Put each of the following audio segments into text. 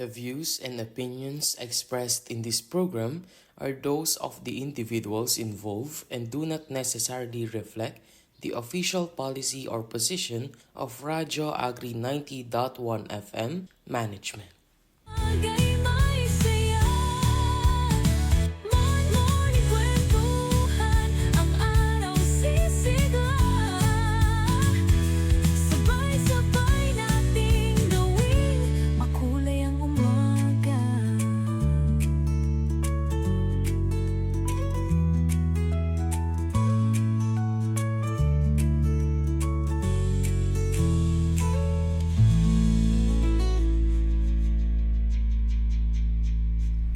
The views and opinions expressed in this program are those of the individuals involved and do not necessarily reflect the official policy or position of Radyo Agri 90.1 FM management. Bagay may saya, morning kwentuhan, ang araw sisigla, sabay-sabay nating gawin, makulay ang umaga.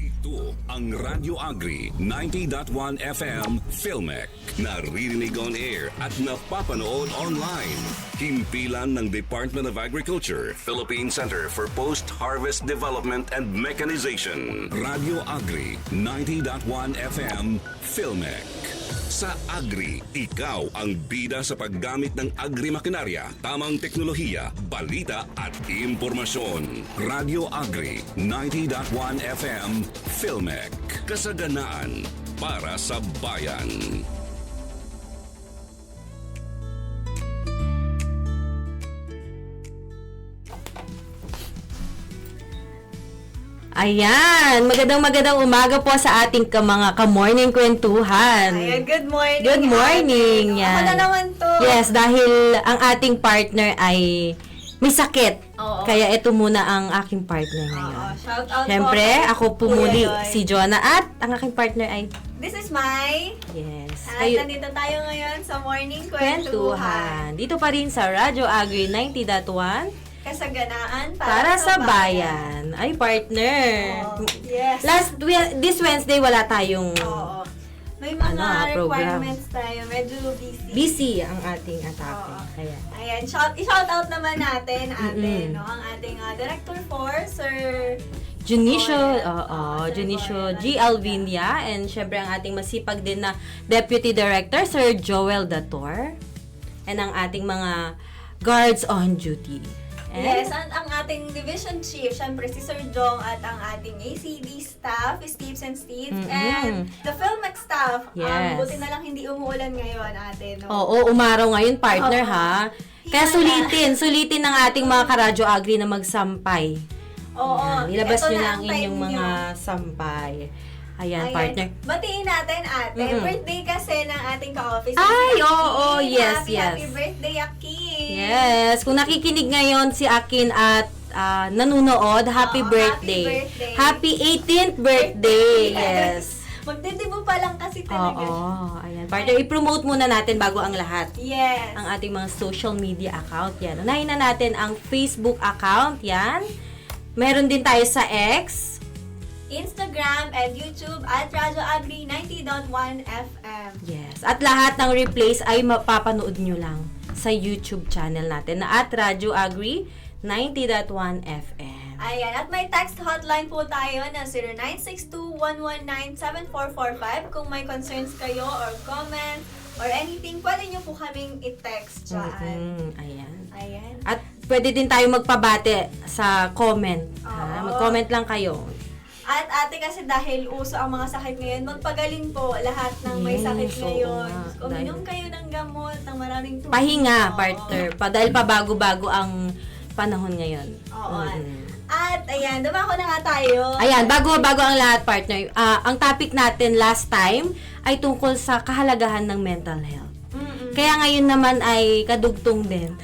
Ito ang Radyo Agri 90.1 FM Filmec. Naririnig on air at napapanood online. Himpilan ng Department of Agriculture, Philippine Center for Post-Harvest Development and Mechanization. Radyo Agri 90.1 FM Filmec. Sa Agri, ikaw ang bida sa paggamit ng agri-makinarya, tamang teknolohiya, balita at impormasyon. Radyo Agri 90.1 FM Filmec. Kasaganaan para sa bayan. Ayan, magandang umaga po sa ating mga ka-morning kwentuhan. Ayan, good morning. Good morning. Ate. Yan. Ako na naman to. Yes, dahil ang ating partner ay may sakit. Oo. Kaya ito muna ang aking partner Oo, ngayon. shout out Siyempre, po kay ako pumuli Kuya Yoy. si Jonah at ang aking partner ay This is my... yes. At nandito tayo ngayon sa Morning Kwentuhan. Kwentuhan. Dito pa rin sa Radyo Agri 90.1 Kasaganaan para sa bayan. Ay, partner. Oo, yes. This Wednesday wala tayong Oo. May mga program. requirements tayo. Medyo busy. busy ang ating atake. Oo. Kaya, Ayan, i-shout out naman natin, ate, Mm-mm. no? Ang ating Director for Sir Junicio, Sir Junicio Boyel. G. Alvinia, and syempre ang ating masipag din na Deputy Director, Sir Joel Dator, and ang ating mga guards on duty. And, Yes, ang ating division chief, syempre si Sir Jong at ang ating ACD staff, Steves and Steves, and the Filmex staff. Yes. Buti na lang hindi umuulan ngayon, ate, no? Oo, umaraw ngayon, partner, Oo. ha? Kaya sulitin ng ating mga karadyo agri na magsampay. Oo. Yan, ilabas Ito nyo na na ang time inyong nyo. mga sampay. Ayan, partner. Batiin natin, ate. Mm-mm. Birthday kasi ng ating ka-office. Ay, si Akin. oo, yes, yes. Happy birthday, Akin. Yes, kung nakikinig ngayon si Akin at nanonood, happy Oo, birthday. happy birthday. Happy 18th birthday. Yes. Magdedebo pa lang kasi talaga. Oo, ayan. Partner, i-promote muna natin bago ang lahat. Yes. Ang ating mga social media account, yan. Unahin na natin ang Facebook account, yan. Meron din tayo sa X. Instagram and YouTube at Radyo Agri 90.1 FM. Yes. At lahat ng replays ay mapapanood nyo lang sa YouTube channel natin na at Radyo Agri 90.1 FM. Ayan, at may text hotline po tayo na 0962-119-7445. Kung may concerns kayo or comment or anything, pwede nyo po kaming i-text dyan. Ayan. Ayan. At pwede din tayo magpabate sa comment. Oo. Mag-comment lang kayo. At ate, kasi dahil uso ang mga sakit ngayon, magpagaling po lahat ng may Yes, sakit oo ngayon. nga. Uminom kayo ng gamot, ng maraming tubig. Pahinga, Oo. partner. Dahil pa bago-bago ang panahon ngayon. Oo. Mm-mm. At ayan, dumako na nga tayo. Ayan, bago ang lahat, partner. Ang topic natin last time ay tungkol sa kahalagahan ng mental health. Mm-mm. Kaya ngayon naman ay kadugtong din.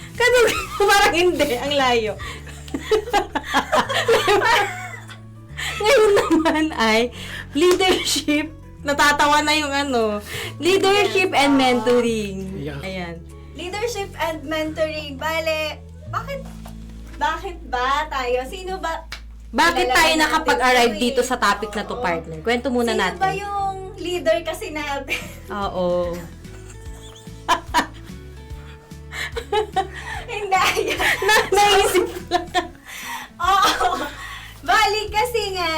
Parang hindi, ang layo. Ngayon naman ay leadership. Natatawa na yung leadership and mentoring. Yeah. Ayan. Leadership and mentoring. Bale, bakit ba tayo? Sino ba? Bakit Kilala tayo natin nakapag-arrive ito dito eh. sa topic na to, Oo. partner? Kwento muna Sino natin. ba yung leader kasi natin? Oo. Hindi, ayan. Naisip lang. Oo. Bali kasi nga,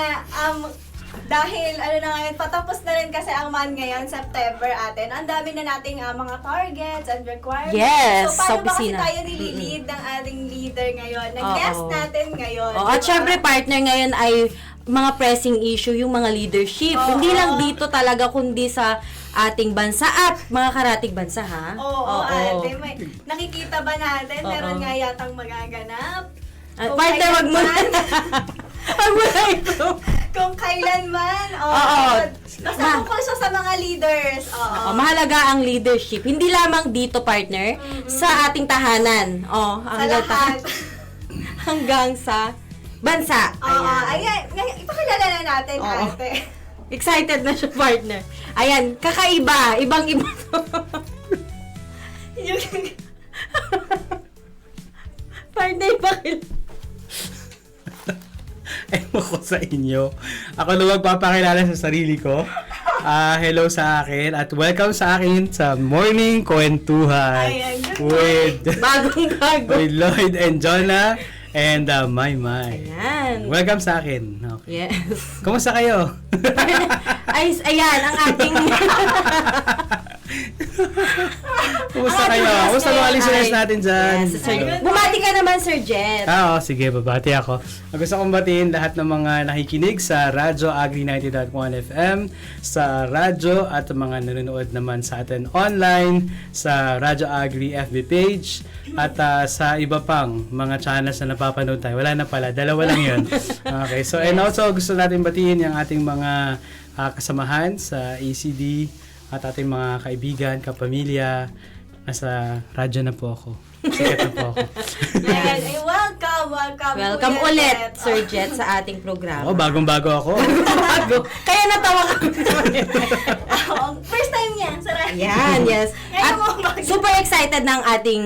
Dahil, na ngayon, patapos na rin kasi ang month ngayon, September atin. Ang dami na nating mga targets and requirements. Yes, so, paano sa ba kasi opisina. tayo nililid ng ating leader ngayon? Nag-guest Oo. natin ngayon. Oh, at diba? syempre partner ngayon ay mga pressing issue yung mga leadership. Oo. Hindi lang dito talaga kundi sa ating bansa at mga karatig bansa ha. Oo, ate. Nakikita ba natin? Oo. Meron nga yatang magaganap. Kung Partner, wag mo na. kailanman- Wag mo na ito. Kung kailanman. Oo. Basta tungkol siya sa mga leaders. Oo. Mahalaga ang leadership. Hindi lamang dito partner, sa ating tahanan. Sa Hanggang lahat. hanggang sa bansa. Oo. Ayan. Ipakilala na natin, Oo. ate. Excited na siya partner. Ayan, kakaiba. Ibang-iba to. Yung- Partner, bakit? Ewan ko sa inyo. Ako na magpapakilala sa sarili ko. Hello sa akin at welcome sa akin sa Morning Kwentuhan Ayan, good with, Bagong-bago. with Lloyd and Jonah and My. Ayan. Welcome sa akin. Okay. Yes. Kumusta kayo? Ayan, ang ating... Kumusta kayo? Kumusta mga listeners natin dyan? Yes, Sir Hello. Jet. Bumati ka naman, Sir Jet. Sige, babati ako. Gusto kong batiin lahat ng mga nakikinig sa Radyo Agri 90.1 FM, sa radyo at mga nanonood naman sa atin online, sa Radyo Agri FB page, at sa iba pang mga channels na napapanood tayo. Wala na pala, dalawa lang yun. Okay, so and also gusto natin batiin yung ating mga kasamahan sa ACD at ating mga kaibigan, kapamilya. Nasa radyo na po ako. Sikat na po ako. Ayan. Ay, welcome. Welcome Kuya ulit, Jet. Sir Jet, sa ating programa. Bagong-bago ako. Bago. Kaya natawa kami. First time niya sa radio. Yan, yes. Ngayon At mo ba- super excited ng ating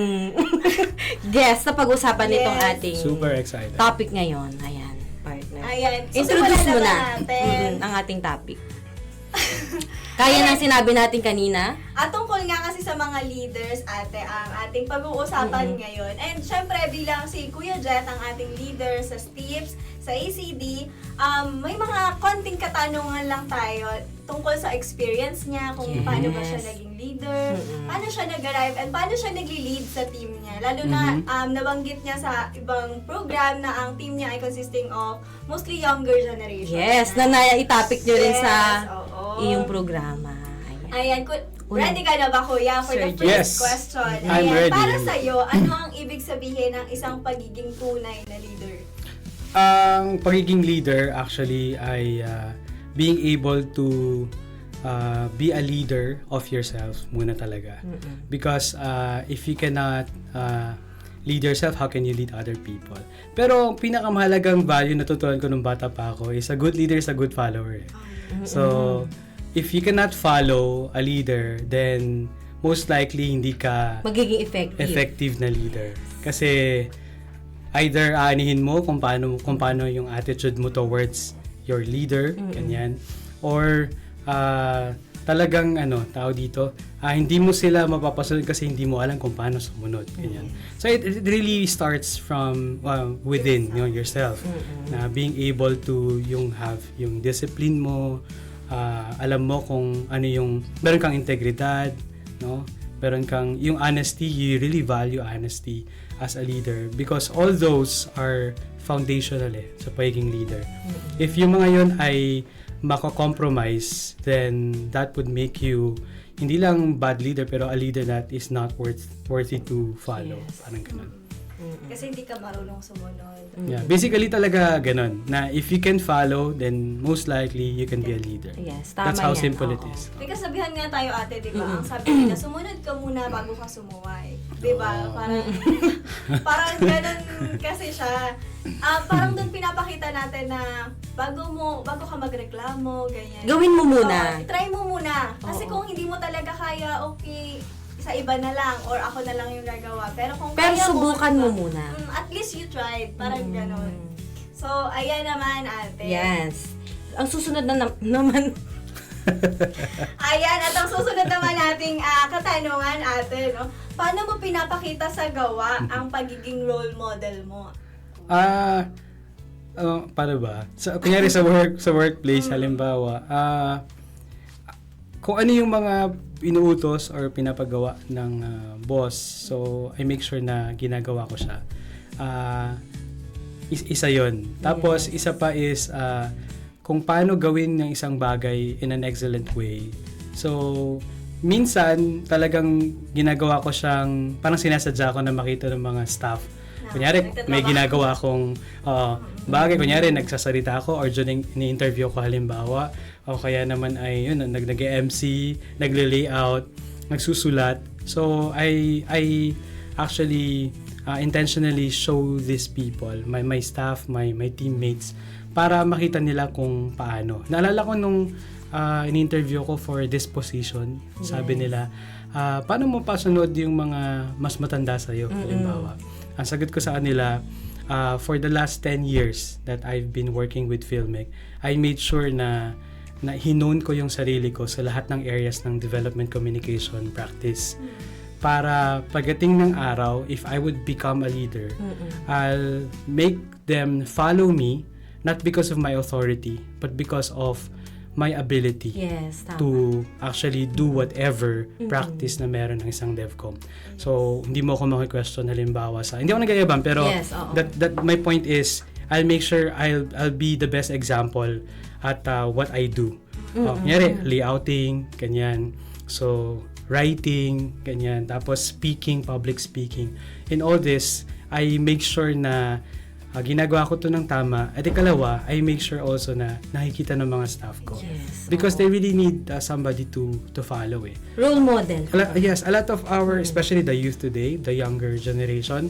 guest sa pag-usapan nitong Yes. ating Super excited. topic ngayon. Ayan, partner. Ayan. Introduce mo simulan na natin. ang ating topic. Kaya nang sinabi natin kanina. At tungkol nga kasi sa mga leaders, ate, ang ating pag-uusapan ngayon. And syempre, bilang si Kuya Jet, ang ating leader sa STIPS, sa ACD, may mga konting katanungan lang tayo tungkol sa experience niya, kung Yes. paano ba siya naging leader, paano siya nag-arrive, and paano siya nagli-lead sa team niya. Lalo na nabanggit niya sa ibang program na ang team niya ay consisting of mostly younger generation. Yes, na naitopic nyo rin Yes, sa oo. iyong programa. Ayan. Ayan, ready ka na ba, Kuya, for the Sir first Yes. question? I'm ready. Para sa'yo, ano ang ibig sabihin ng isang pagiging tunay na leader? Ang pagiging leader actually ay being able to be a leader of yourself muna talaga. Because if you cannot lead yourself, how can you lead other people? Pero ang pinakamahalagang value na tutunan ko nung bata pa ako is a good leader is a good follower. So, if you cannot follow a leader, then most likely hindi ka Magiging effective. na leader. Kasi either aanihin mo kung paano yung attitude mo towards your leader, ganyan. Or talagang tao dito, hindi mo sila mapapasunod kasi hindi mo alam kung paano sumunod, ganyan. So it really starts from within yourself. Na being able to have yung discipline mo, alam mo kung ano yung meron kang integridad, no? Meron kang yung honesty, you really value honesty as a leader because all those are foundational sa pagiging leader. If yung mga yun ay mako-compromise, then that would make you hindi lang bad leader pero a leader that is not worthy to follow. Yes. Parang ganun. Kasi hindi ka marunong sumunod. Yeah, basically talaga ganun na if you can follow, then most likely you can be a leader. Yes, tama That's how yan. simple it Oo. is. Because sabihan nga tayo, ate, di ba? Ang sabi nila, sumunod ka muna bago ka sumuway. Di ba? Parang ganun kasi siya. Parang doon pinapakita natin na bago ka magreklamo, ganyan. Gawin mo muna. Oo, try mo muna. Kasi Oo. kung hindi mo talaga kaya, okay, sa iba na lang or ako na lang yung gagawa. Pero kung Pero kaya subukan mo diba, muna. at least you tried. Parang ganun. So, ayan naman, ate. Yes. Ang susunod na naman, Ayan, at ang susunod naman nating katanungan, ate, no? Paano mo pinapakita sa gawa ang pagiging role model mo? Paano ba? Kunyari sa workplace, halimbawa, kung ano yung mga inuutos or pinapagawa ng boss, so I make sure na ginagawa ko siya. Isa yon. Tapos, isa pa is kung paano gawin ng isang bagay in an excellent way. So, minsan, talagang ginagawa ko siyang, parang sinasadya ko na makita ng mga staff. Kunyari, may ginagawa akong bagay. Kunyari, nagsasalita ako or during ni-interview ko halimbawa. O kaya naman ay, yun, nag-MC, nagle-layout, nagsusulat. So, I actually intentionally show these people, my staff, my teammates, para makita nila kung paano. Naalala ko nung in-interview ko for this position, sabi nila, paano mo pasunod yung mga mas matanda sa'yo, halimbawa. Ang sagot ko sa kanila, for the last 10 years that I've been working with Filmic, I made sure na hinone ko yung sarili ko sa lahat ng areas ng development communication practice. Para pagdating ng araw, if I would become a leader, I'll make them follow me, not because of my authority, but because of my ability to actually do whatever practice na meron ng isang DevCom. So, hindi mo ako maki-question halimbawa sa, hindi ako nagayabang, pero that my point is, I'll make sure I'll be the best example at what I do. Kunyari, layouting, ganyan. So, writing, ganyan. Tapos speaking, public speaking. In all this, I make sure na ginagawa ko to ng tama. At ikalawa, I make sure also na nakikita ng mga staff ko. Because they really need somebody to follow eh. Role model. Yes, a lot of our, especially the youth today, the younger generation,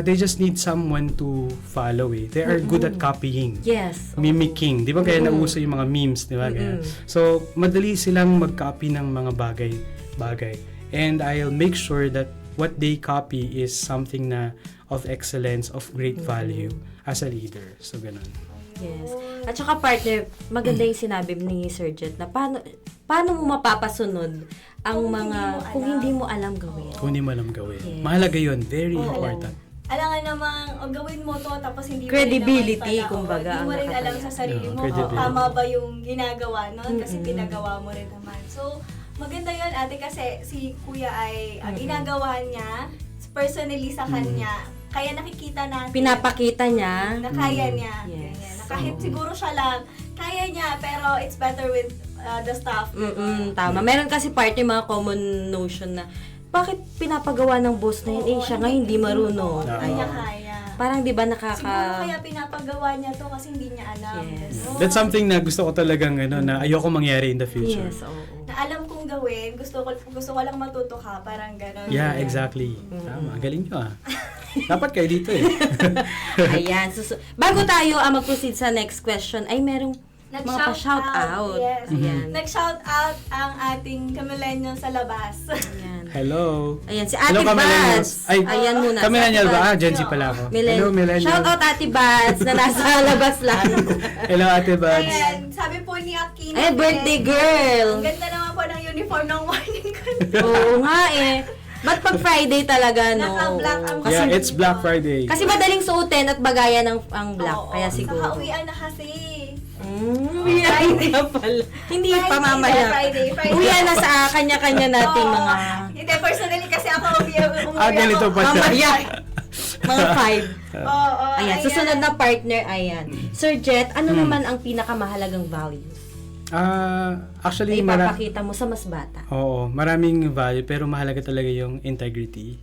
they just need someone to follow eh. They are good at copying. Yes. Mimicking. Di ba kaya nauso yung mga memes, di ba? So, madali silang mag-copy ng mga bagay. And I'll make sure that what they copy is something na of excellence, of great value as a leader. So, ganun. Yes. At saka partner, maganda yung sinabi ni Sir Jet na paano mo mapapasunod ang kung hindi mo alam gawin. Kung hindi mo alam gawin. Yes. Mahalaga yun. Very important. Alangan namang gawin mo to tapos hindi Credibility, mo rin naman kumbaga, hindi mo ang rin alam nakataya. sa sarili mo Credibility. tama ba yung ginagawa nun kasi pinagawa mo rin naman. So, maganda yun ate kasi si kuya ay ang ginagawa niya personally sa kanya. Kaya nakikita natin. Pinapakita niya. Na kaya niya. Yes. Ganyan. Na kahit siguro siya lang, kaya niya pero it's better with the staff. Tama. Meron kasi partner mga common notion na bakit pinapagawa ng boss na yun? Siya nga hindi marunong. Hindi niya kaya. Parang di ba Siguro kaya pinapagawa niya to kasi hindi niya alam. Yes. No? That's something na gusto ko talagang na ayoko mangyari in the future. Yes, oo. Na alam kong gawin, gusto ko lang matuto ka, parang gano'n. Yeah, exactly. Tama. Galing nyo Dapat kayo dito eh. Ayan. Bago tayo mag-proceed sa next question, ay merong mga pa-shout out. Yes. Ayan. Nag-shout out ang ating kamillennial sa labas. Ayan. Hello. Ayan, si Ate Hello, Kamillennials. Bats. Ayan muna. si Kamillennial Ate ba? Bats. Gen Z pala ako. Hello, Millennial. Shout out Ate Bats na nasa labas lang. Hello, Ate Buds. Ayan, sabi po ni Akina. Ay, birthday girl. Ang ganda naman po ng uniform ng morning ko. Oo nga eh. Ba't pag Friday talaga, no? Naka-black ang Yeah, it's Black Friday. Kasi madaling suotin at bagayan ang black. Oo, Kaya siguro. Saka uwian na kasi. Uwian na pala. Hindi pa mamaya. Friday. Uwian na sa kanya-kanya nating Oo. mga... Hindi, personally kasi ako ganito pa siya. Mamaya. Mga 5. Oo, Ayan, susunod na partner, ayan. Sir Jet, ano naman ang pinakamahalagang values Actually, na ipapakita mo sa mas bata? Oo, maraming value pero mahalaga talaga yung integrity.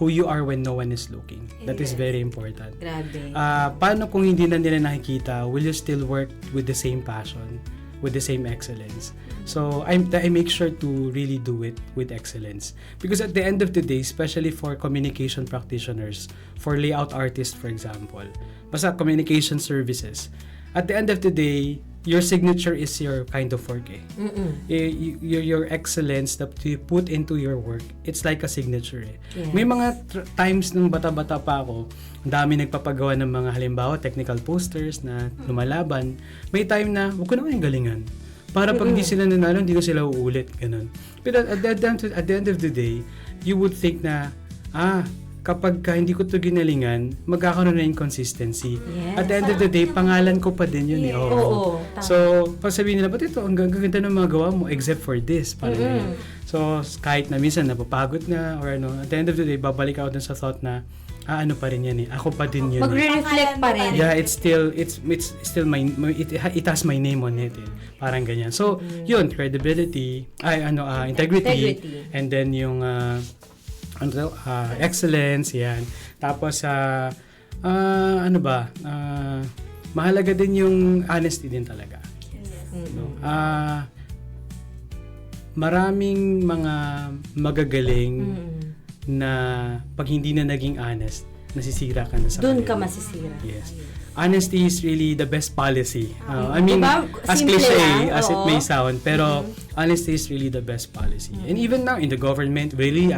Who you are when no one is looking. That is very important. Grabe. Paano kung hindi na nila nakikita, will you still work with the same passion, with the same excellence? So, I make sure to really do it with excellence. Because at the end of the day, especially for communication practitioners, for layout artists, for example, basta communication services, at the end of the day, your signature is your kind of work eh. Your excellence that you put into your work, it's like a signature eh. Yes. May mga times nung bata-bata pa ako, ang dami nagpapagawa ng mga halimbawa, technical posters na lumalaban. May time na, huwag ko naman yung galingan. Para pag hindi sila nanalo, hindi ko sila uulit. Ganun. Pero at the end of the day, you would think na, kapag hindi ko to ginalingan, magkakaroon na inconsistency. Yes. At the end of the day, pangalan ko pa din yun eh. Oo, tama. So, pag sabihin nila, ba't ito, ang gaganda ng mga gawa mo, except for this. Parang ganyan. So, kahit na minsan napapagod na, or ano, at the end of the day, babalik ako dun sa thought na, ano pa rin yan eh. Ako pa din yun. Magre-reflect pa rin. Yeah, it's still it has my name on it. Eh. Parang ganyan. So, yun, credibility, integrity, and then yung excellence, yan. Tapos mahalaga din yung honesty din talaga. No? Maraming mga magagaling na pag hindi na naging honest, nasisira ka na sa Doon kanila. ka masisira. Yes. Honesty is really the best policy. I mean, Diba? as Simple cliche lang, as it oo. may sound, pero honesty is really the best policy. And even now in the government, really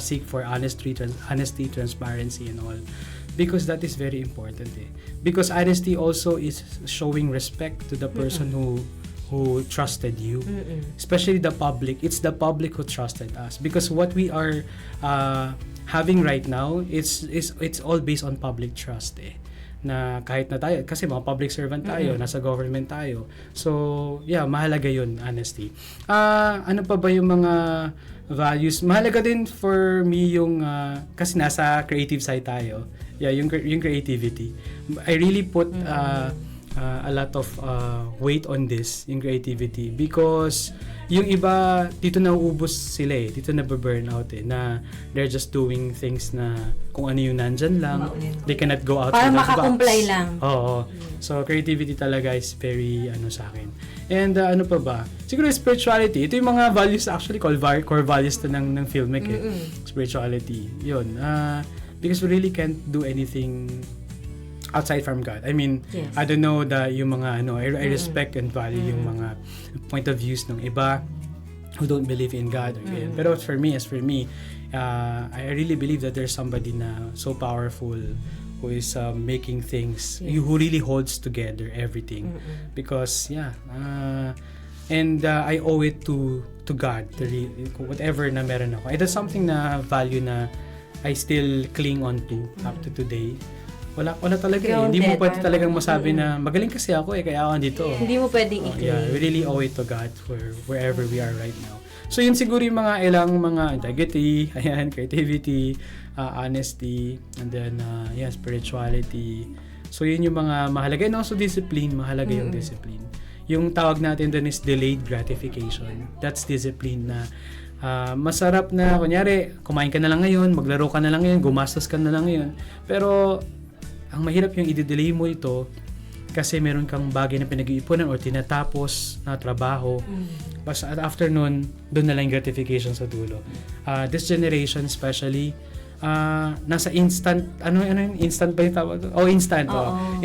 seek for honesty, transparency, and all. Because that is very important. Eh. Because honesty also is showing respect to the person who trusted you. Especially the public. It's the public who trusted us. Because what we are having right now, it's all based on public trust. Eh. Na kahit na tayo, kasi mga public servant tayo, nasa government tayo. So, yeah, mahalaga yun, honesty. Ano pa ba yung mga values? Mahalaga din for me yung, kasi nasa creative side tayo, yeah, yung creativity. I really put a lot of weight on this, yung creativity, because yung iba, dito nauubos sila eh, dito na-burnout eh, na they're just doing things na kung ano yung nandyan lang, they cannot go out Para of the box. makakumply lang. Oo. So, creativity talaga is very, sa akin. And, ano pa ba? Siguro spirituality. Ito yung mga values, actually, core values to ng filmic eh. Spirituality. Yun. Because we really can't do anything outside from God. I mean, Yes. I don't know yung mga I respect and value yung mga point of views ng iba who don't believe in God or ganyan. Pero as for me, I really believe that there's somebody na so powerful who is making things, who really holds together everything. Because and I owe it to God, whatever na meron ako. It is something na value na I still cling on to up to today. Wala talaga eh. Hindi mo pwede talagang masabi na magaling kasi ako eh, kaya ako dito. Hindi mo pwedeng i-claim. Yeah, we really owe it to God for wherever we are right now. So yun siguro yung mga integrity, creativity, honesty, and then spirituality. So yun yung mga mahalaga. And also discipline, mahalaga yung discipline. Yung tawag natin doon is delayed gratification. That's discipline na masarap na, kunyari, kumain ka na lang ngayon, maglaro ka na lang ngayon, gumastos ka na lang ngayon. Pero ang mahirap yung i-delay mo ito kasi meron kang bagay na pinag-iipunan or tinatapos na trabaho. Bas after nun, doon na lang gratification sa dulo. This generation especially, nasa instant, ano yung instant ba yung tawag? Instant.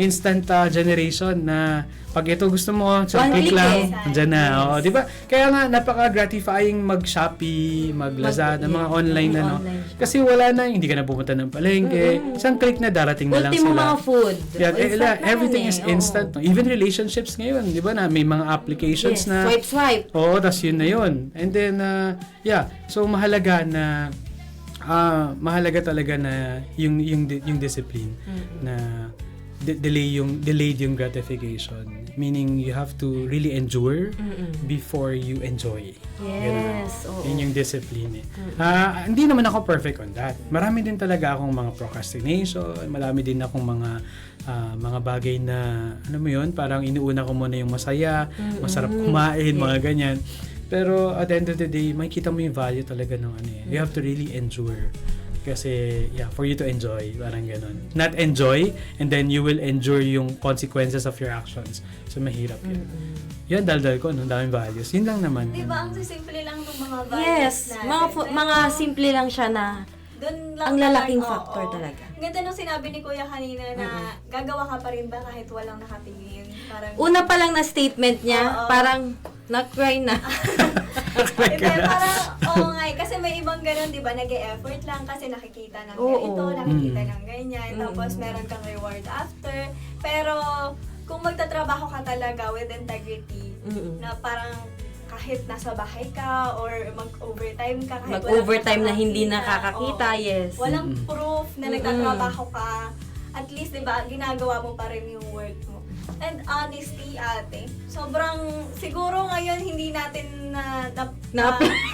Instant generation na pag ito gusto mo, sa One click click lang, eh. andyan na. Di ba? Kaya nga, napaka-gratifying mag-Shopee, mag-Lazada, mga online online. Kasi wala na, hindi ka na pumunta ng palengke. Isang click na darating na lang Ultimo sila. mga food. Yeah, Instant everything naman is eh. instant. No? Even relationships ngayon, di ba na may mga applications Yes, na swipe. oo, tas yun na yun. And then, so mahalaga na mahalaga talaga na yung discipline na delayed yung gratification, meaning you have to really endure before you enjoy. Yes, oo. Yun yung discipline eh. Hindi naman ako perfect on that. Marami din talaga akong mga procrastination, marami din akong mga bagay na ano mo yun, parang inuuna ko muna yung masaya, masarap kumain, mga ganyan. Pero at the end of the day, makikita mo yung value talaga ng ano eh. You have to really endure. Kasi, for you to enjoy, parang ganun. Not enjoy, and then you will endure yung consequences of your actions. So, mahirap yun. Yan, daldal ko, no? Daming values. Yun lang naman. Diba, ang simple lang ng mga values Yes, natin. mga simple lang siya na Dun lang ang lalaking talaga, factor oo. talaga. Ang ganda nung sinabi ni Kuya kanina na gagawa ka pa rin ba kahit walang nakatingin? Parang, Una pa lang na statement niya, Oo. parang nag-cry na. Hindi, parang, nga kasi may ibang ganun, di ba, nag-e-effort lang kasi nakikita ng Oo. ganito, nakikita ng ganyan, tapos meron kang reward after. Pero, kung magtatrabaho ka talaga with integrity, na parang kahit nasa bahay ka or mag-overtime ka. Kahit Mag-overtime walang na hindi nakakakita, nakakakita, oo. yes. Walang proof na nagtatrabaho ka. At least, di ba, ginagawa mo pa rin yung work mo. And honesty, ate. Sobrang, siguro ngayon hindi natin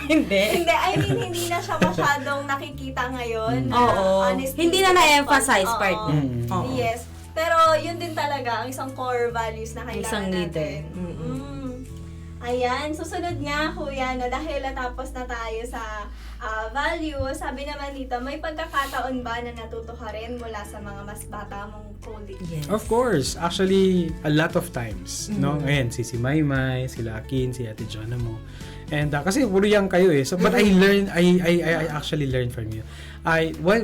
Hindi. hindi, I mean, hindi na siya masyadong nakikita ngayon. na Oo. honesty Hindi na is na-emphasize, oo. partner. Oo. Yes. Pero yun din talaga ang isang core values na kailangan Isang leader. natin. Ayan, susunod nga kuya, no, dahil natapos na tayo sa value, sabi naman dito, may pagkakataon ba na natuto ka rin mula sa mga mas bata mong colleagues? Yes. Of course, actually a lot of times, no? Ayan, si Maymay, sila Akin, si Ate Jonah mo. And kasi puro young kayo eh. So but I actually learned from you.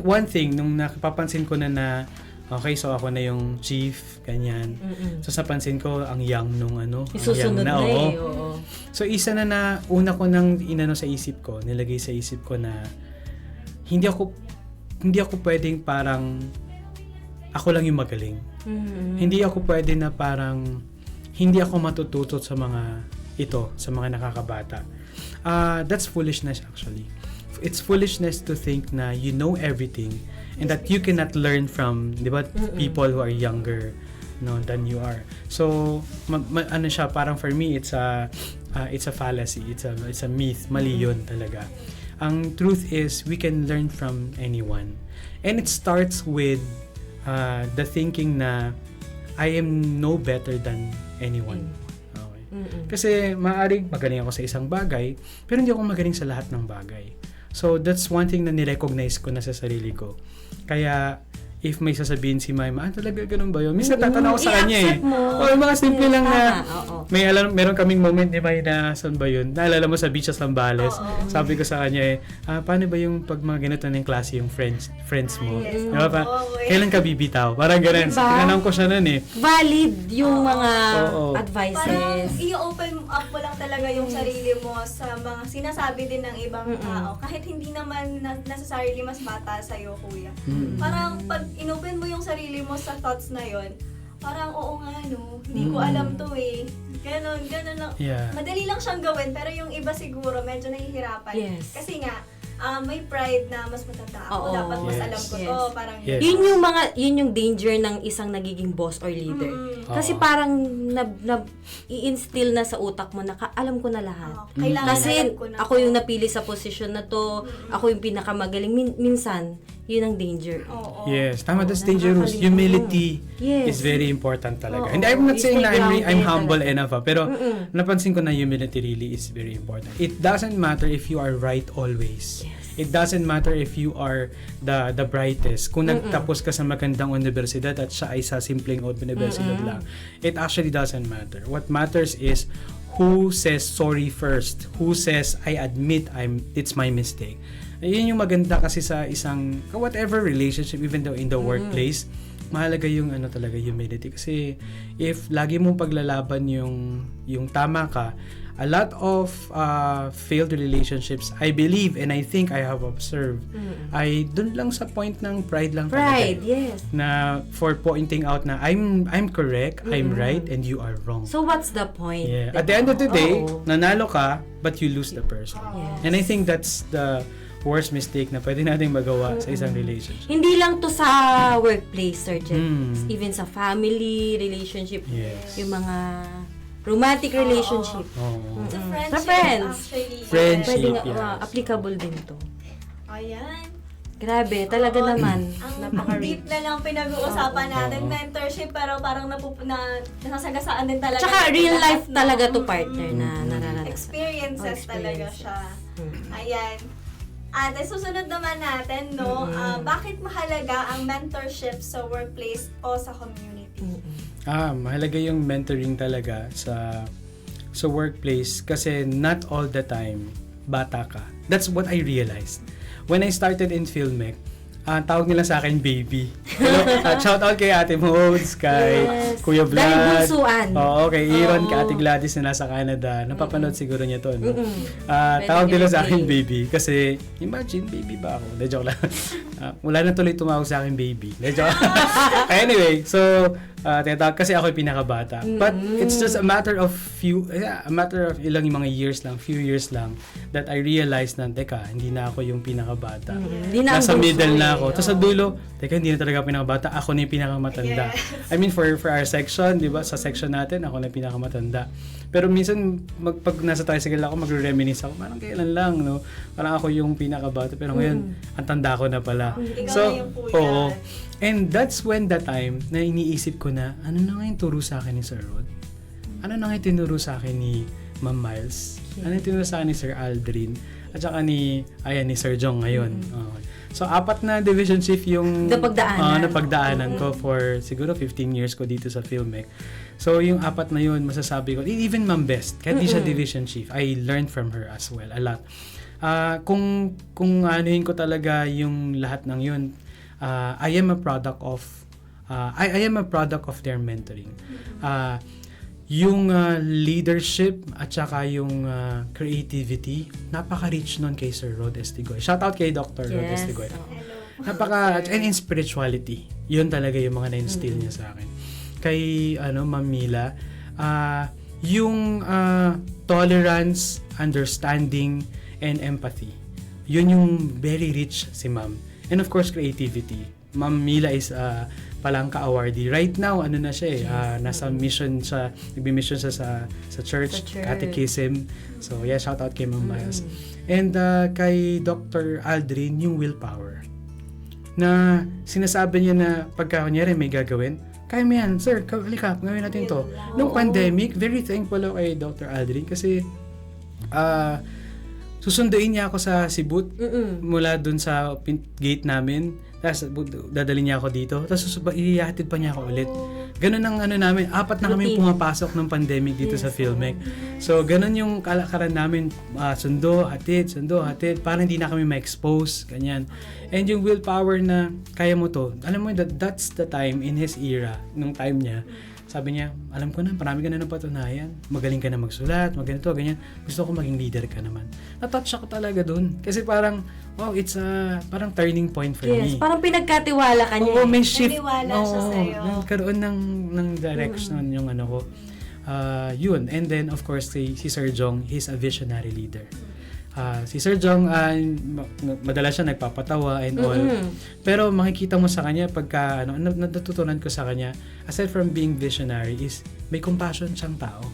One thing nung napapansin ko na okay, so ako na yung chief, ganyan. So sa pansin ko ang young nung Isusunod na oo. eh. Oo. So isa na una ko nang sa isip ko, nilagay sa isip ko na hindi ako pwedeng parang ako lang yung magaling. Hindi ako pwede na parang hindi ako matututo sa mga nakakabata. That's foolishness actually. It's foolishness to think na you know everything and that you cannot learn from, di ba, people who are younger than you are. So ano siya, parang for me it's a fallacy, it's a myth, mali yun talaga. Ang truth is we can learn from anyone. And it starts with the thinking na I am no better than anyone. Okay. Kasi maaaring magaling ako sa isang bagay, pero hindi ako magaling sa lahat ng bagay. So that's one thing na nirecognize ko na sa sarili ko. Kaya if may sasabihin si Mama, talaga ganun ba yun? Minsan tatanaw ko sa kanya eh. I-accept mo. O yung mga simple lang na Oo. meron kaming moment ni May na saan ba yun? Naalala mo sa Beach sa Zambales. Sabi ko sa kanya paano ba yung pag mga ganito na yung klase yung friends mo? Yes. Diba pa? Kailan ka bibitaw? Parang ganun. Diba? Tinanong ko siya nun eh. Valid yung mga Oo. Parang advices. i-open up mo lang talaga yung sarili mo sa mga sinasabi din ng ibang tao. Kahit hindi naman necessarily mas bata sa'yo, kuya. Parang pag inopen mo yung sarili mo sa thoughts na yon, parang oo nga no, hindi ko alam to eh. Ganon lang. Yeah. Madali lang siyang gawin, pero yung iba siguro medyo nahihirapan. Yes. Kasi nga, may pride na mas matanda ako, Oo. dapat mas Yes. alam ko Yes. to. Parang Yes. Yun yung danger ng isang nagiging boss or leader. Kasi Oo. parang i-instill na sa utak mo na alam ko na lahat. Kailangan Kasi alam ko na ako yung napili sa posisyon na to, ako yung pinakamagaling. Minsan, yun ang danger. Oo. Yes, tama, that's Oo, dangerous. nakakalimutan. Humility Yes. is very important talaga. Oo. And I'm not You saying stay na I'm grounded humble talaga. enough, pero napansin ko na humility really is very important. It doesn't matter if you are right always. It doesn't matter if you are the brightest. Kung nagtapos ka sa magandang universidad at siya ay sa simpleng universidad lang, it actually doesn't matter. What matters is who says sorry first, who says I admit it's my mistake. Yun yung maganda kasi sa isang whatever relationship, even though in the workplace, mahalaga yung talaga humility. Kasi if lagi mong paglalaban yung tama ka, a lot of failed relationships, I believe and I think I have observed, ay dun lang sa point ng pride lang Pride, talaga. yes. Na for pointing out na I'm correct, I'm right, and you are wrong. So what's the point? Yeah. Diba? At the end of the day, Oo. nanalo ka, but you lose the person. Yes. And I think that's the worst mistake na pwede nating magawa sa isang relationship. Hindi lang to sa workplace, Sir Jen. Even sa family, relationship, Yes. yung mga romantic relationship. Oo. Sa friendship, Sa friends. actually. Friendship. Pwede nga, yes. applicable din to. Ayan. Grabe, talaga Oo, naman. Ang Napaka-rich. deep na lang pinag-uusapan natin, Oo. mentorship, pero parang nasasagasaan din talaga. Tsaka natin real lahat, life no? talaga to, partner, na nararanasan. Experiences Oh, talaga experiences. siya. Ayan. Ate, susunod naman natin, no? Bakit mahalaga ang mentorship sa workplace o sa community? Mahalaga yung mentoring talaga sa workplace kasi not all the time bata ka. That's what I realized. When I started in Filmec, tawag nila sa akin baby. Shout out kay Ate Modes, kay Yes. Kuya Vlad. Dahil bunsuan. Oo, kay Iron, Oo. kay Ate Gladys na nasa Canada. Napapanood siguro niya to. No? Pwede Tawag nila sa akin i-relate. baby kasi imagine baby ba ako? De joke lang. Wala na tuloy tumawag sa akin baby. De joke. Anyway, so tinatawag kasi ako yung pinakabata. But it's just a matter of few ilang mga years lang, few years lang that I realized na teka, hindi na ako yung pinakabata. Hindi na ang Nasa bunso middle na eh. ako. Tapos sa dulo, teka, hindi na talaga ako pinakabata, ako na yung pinakamatanda. Yes. I mean for our section, 'di ba? Sa section natin, ako na yung pinakamatanda. Pero minsan pag nasa tricycle ako, magre-reminisce ako, parang kailan lang, no? Parang ako yung pinakabata, pero ngayon ang tanda ko na pala. Ikaw So, na yung kuya. oo. And that's when the time na iniisip ko na, ano na nga yung turo sa akin ni Sir Rod? Ano na nga yung tinuro sa akin ni Ma'am Miles? Ano yung tinuro sa akin ni Sir Aldrin? At saka ni Sir Jong ngayon. Okay. So, 4 na division chief yung napagdaanan ko for siguro 15 years ko dito sa Filmec. So, yung 4 na yun, masasabi ko, even Ma'am Best, kahit di siya division chief, I learned from her as well, a lot. Kung anuhin ko talaga yung lahat ng yun, I am a product of their mentoring. Yung leadership at saka yung creativity, napaka-rich nun kay Sir Rod Estigoy. Shout out kay Dr. Rod Yes. Estigoy. Hello. And in spirituality, yun talaga yung mga na-instill niya sa akin. Kay Ma'am Mila, yung tolerance, understanding, and empathy. Yun yung very rich si Ma'am. And of course, creativity. Ma'am Mila is Palangka awardee. Right now, na siya nasa mission siya, nagbi-mission siya sa church, catechism. So, yeah, shout out kay Ma'am Miles. And kay Dr. Aldrin, yung willpower. Na sinasabi niya na pagka kunyari may gagawin, kaya mo yan, sir, halika, gawin natin to. Nung pandemic, very thankful ako kay Dr. Aldrin kasi susunduin niya ako sa Cebu mula dun sa gate namin. Tapos dadalhin niya ako dito. Tapos ihatid pa niya ako ulit. Ganun ang namin. 4 na kami pumapasok ng pandemic dito sa Filmec. So, ganun yung kalakaran namin. Sundo, hatid. Para hindi na kami ma-expose. Ganyan. And yung willpower na kaya mo to. Alam mo, that's the time in his era, nung time niya. Sabi niya, alam ko na, marami ka na napatunayan. Magaling ka na magsulat, maganito, ganyan. Gusto ko maging leader ka naman. Na-touch ako talaga dun. Kasi parang, wow, it's parang turning point for me. Yes, parang pinagkatiwala ka niya. Oo, may shift. Naniwala siya sa'yo. Nagkaroon ng direction yung ko. Yun. And then, of course, si Sir Jong, he's a visionary leader. Si Sir Jong, madalas siya nagpapatawa and all. Pero makikita mo sa kanya pagka natutunan ko sa kanya, aside from being visionary, is may compassion siyang tao.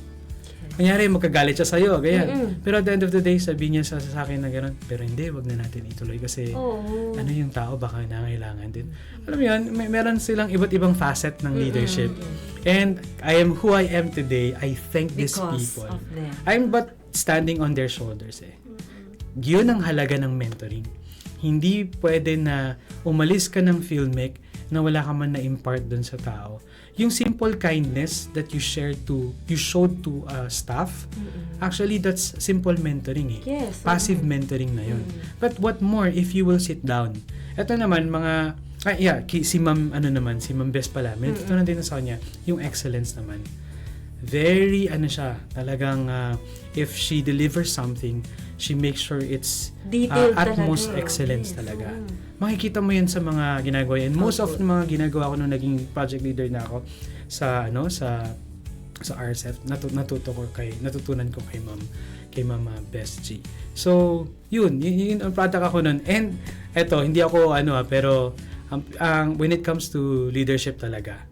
Kunyari, magkagalit siya sa'yo, ganyan. Pero at the end of the day, sabi niya sa akin na gano'n, pero hindi, wag na natin ituloy kasi yung tao baka nangailangan din. Alam mo yun, meron silang iba't ibang facet ng leadership. And I am who I am today, I thank these people. Of them. I'm but standing on their shoulders Yun ang halaga ng mentoring. Hindi pwede na umalis ka ng Filmec na wala ka man na-impart dun sa tao. Yung simple kindness that you showed to staff, actually that's simple mentoring Yes. Passive mentoring na yun. But what more if you will sit down? Ito naman si Ma'am si Ma'am Best pala. May natutunan din sa kanya yung excellence naman. Very talagang if she delivers something, she makes sure it's Detailed utmost talaga. excellence Yes. talaga. Makikita mo yan sa mga ginagawa yan. Most of the mga ginagawa ko nung naging project leader na ako sa RSF, natutunan ko kay Ma'am Best G. So, yun ang product ako nun. And eto, hindi ako pero when it comes to leadership talaga,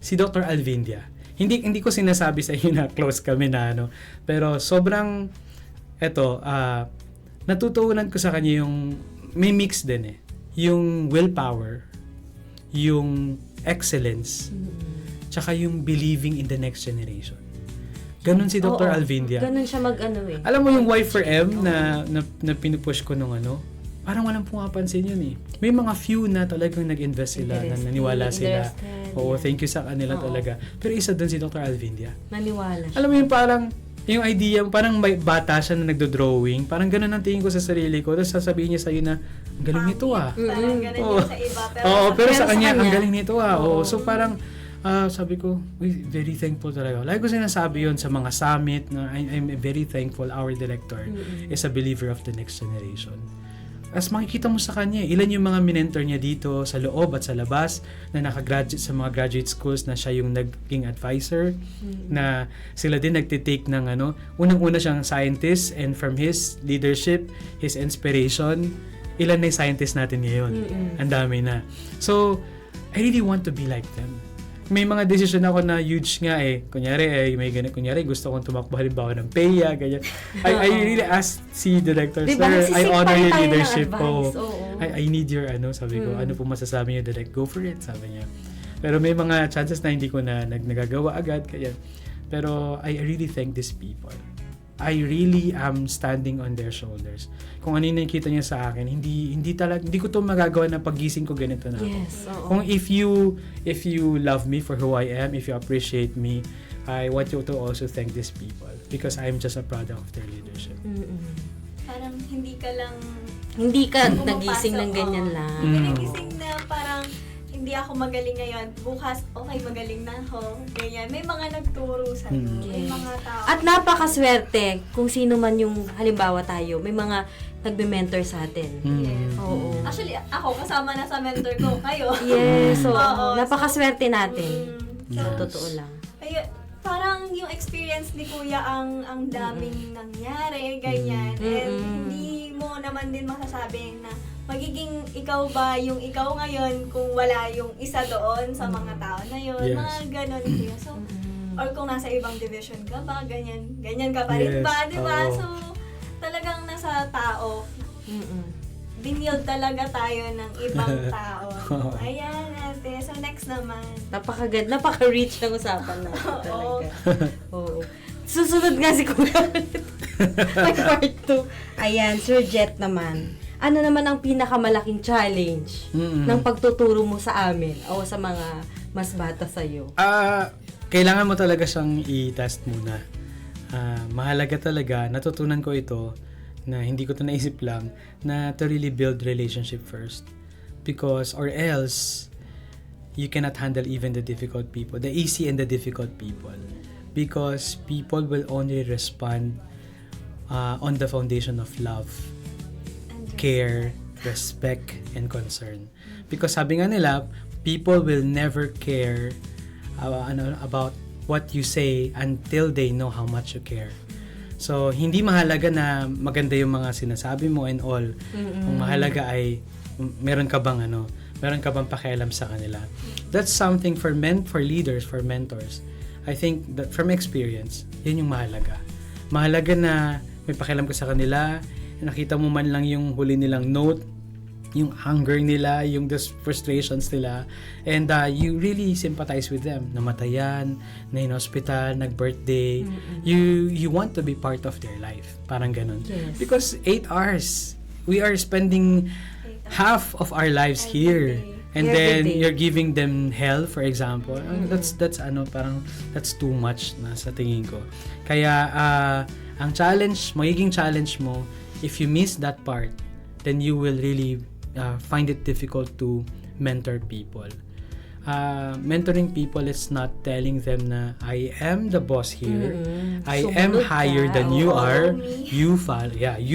si Dr. Alvindia, hindi ko sinasabi sa inyo na close kami na pero sobrang natutunan ko sa kanya yung may mix din yung willpower, yung excellence, tsaka yung believing in the next generation. Ganun si Dr. Alvindia. Ganun siya Alam mo yung Wife for M na pinupush ko nung parang walang pumapansin yun May mga few na talagang nag-invest sila, na naniwala sila. Oo, thank you sa kanila talaga. Pero isa dun si Dr. Alvindia. Naniwala siya. Alam mo yung parang, yung idea, parang may bata siya na nagdo-drawing. Parang ganun ang tingin ko sa sarili ko. Tapos sasabihin niya sa'yo na, ang galing nito Parang ganun yung sa iba. pero sa sa kanya, ang kanya, galing nito So parang, sabi ko, very thankful talaga. Lagi ko sinasabi yun sa mga summit na I'm very thankful our director is a believer of the next generation. as makikita mo sa kanya, ilan yung mga minentor niya dito sa loob at sa labas na nakagraduate sa mga graduate schools na siya yung naging advisor, na sila din nagtitake ng unang-una siyang scientist, and from his leadership, his inspiration, ilan na yung scientist natin ngayon. Ang dami na. So, I really want to be like them. May mga decision ako na huge nga kunyari gusto kong tumakbo halimbawa ng PEA, ganyan. I really asked si director, Diba, sir, I nagsisik honor pa rin your tayo ng leadership advice. ko. Oo. I need your sabi ko, ano po masasabi niyo, direct, go for it, sabi niya. Pero may mga chances na hindi ko na nagagawa agad, kaya. Pero I really thank these people. I really am standing on their shoulders. Kung ano yung nakikita niya sa akin, hindi ko to magagawa na paggising ko ganito na ako. Yes, oo. Kung if you love me for who I am, if you appreciate me, I want you to also thank these people because I'm just a product of their leadership. Parang hindi ka lang Hindi ka pumapasok, nagising ng ganyan lang. Hindi nagising na parang hindi ako magaling ngayon. Bukas, okay, magaling na ako. Ganyan. May mga nagturo sa'yo. May Yes. mga tao. At napakaswerte kung sino man yung, halimbawa tayo, may mga nagbe-mentor sa atin. Yes. Oo. Actually, ako kasama na sa mentor ko. Kayo. Yes, oo. Oo, Napakaswerte natin. So, Totoo lang. Kaya, parang yung experience ni Kuya ang daming nangyari, ganyan. And hindi mo naman din masasabi na magiging ikaw ba yung ikaw ngayon kung wala yung isa doon sa mga tao na yun. Yes. Mga ganon Kuya. So, or kung nasa ibang division ka ba, ganyan ka pa rin Yes. ba, di ba? Oo. So, talagang nasa tao, binild talaga tayo ng ibang tao. Ayan, ate. So, next naman. Napaka-rich ng usapan natin Oo. talaga. Oo. Susunod nga si Kuya ulit. May part 2. Ayan, Sir Jet naman. Ano naman ang pinakamalaking challenge ng pagtuturo mo sa amin o sa mga mas bata sa'yo? Kailangan mo talaga siyang i-test muna. Mahalaga talaga, natutunan ko ito, na hindi ko ito naisip lang, na to really build relationship first. Because, or else, you cannot handle even the difficult people, the easy and the difficult people. Because people will only respond on the foundation of love, care, respect, and concern. Because sabi nga nila, people will never care about what you say until they know how much you care. So, hindi mahalaga na maganda yung mga sinasabi mo and all. Ang mahalaga ay meron ka bang pakialam sa kanila. That's something for leaders, for mentors. I think that from experience, yun yung mahalaga. Mahalaga na may pakialam ka sa kanila, nakita mo man lang yung huli nilang note, yung anger nila, yung frustrations nila, and you really sympathize with them. Namatayan, na in-hospital, nag-birthday. You want to be part of their life. Parang ganun. Yes. Because 8 hours, we are spending half of our lives here. And Every then day. you're giving them hell, for example. That's too much na sa tingin ko. Kaya ang magiging challenge mo, if you miss that part, then you will really find it difficult to mentor people. Mentoring people is not telling them na I am the boss here. I am Sumunod higher ka. than you Oo. are. You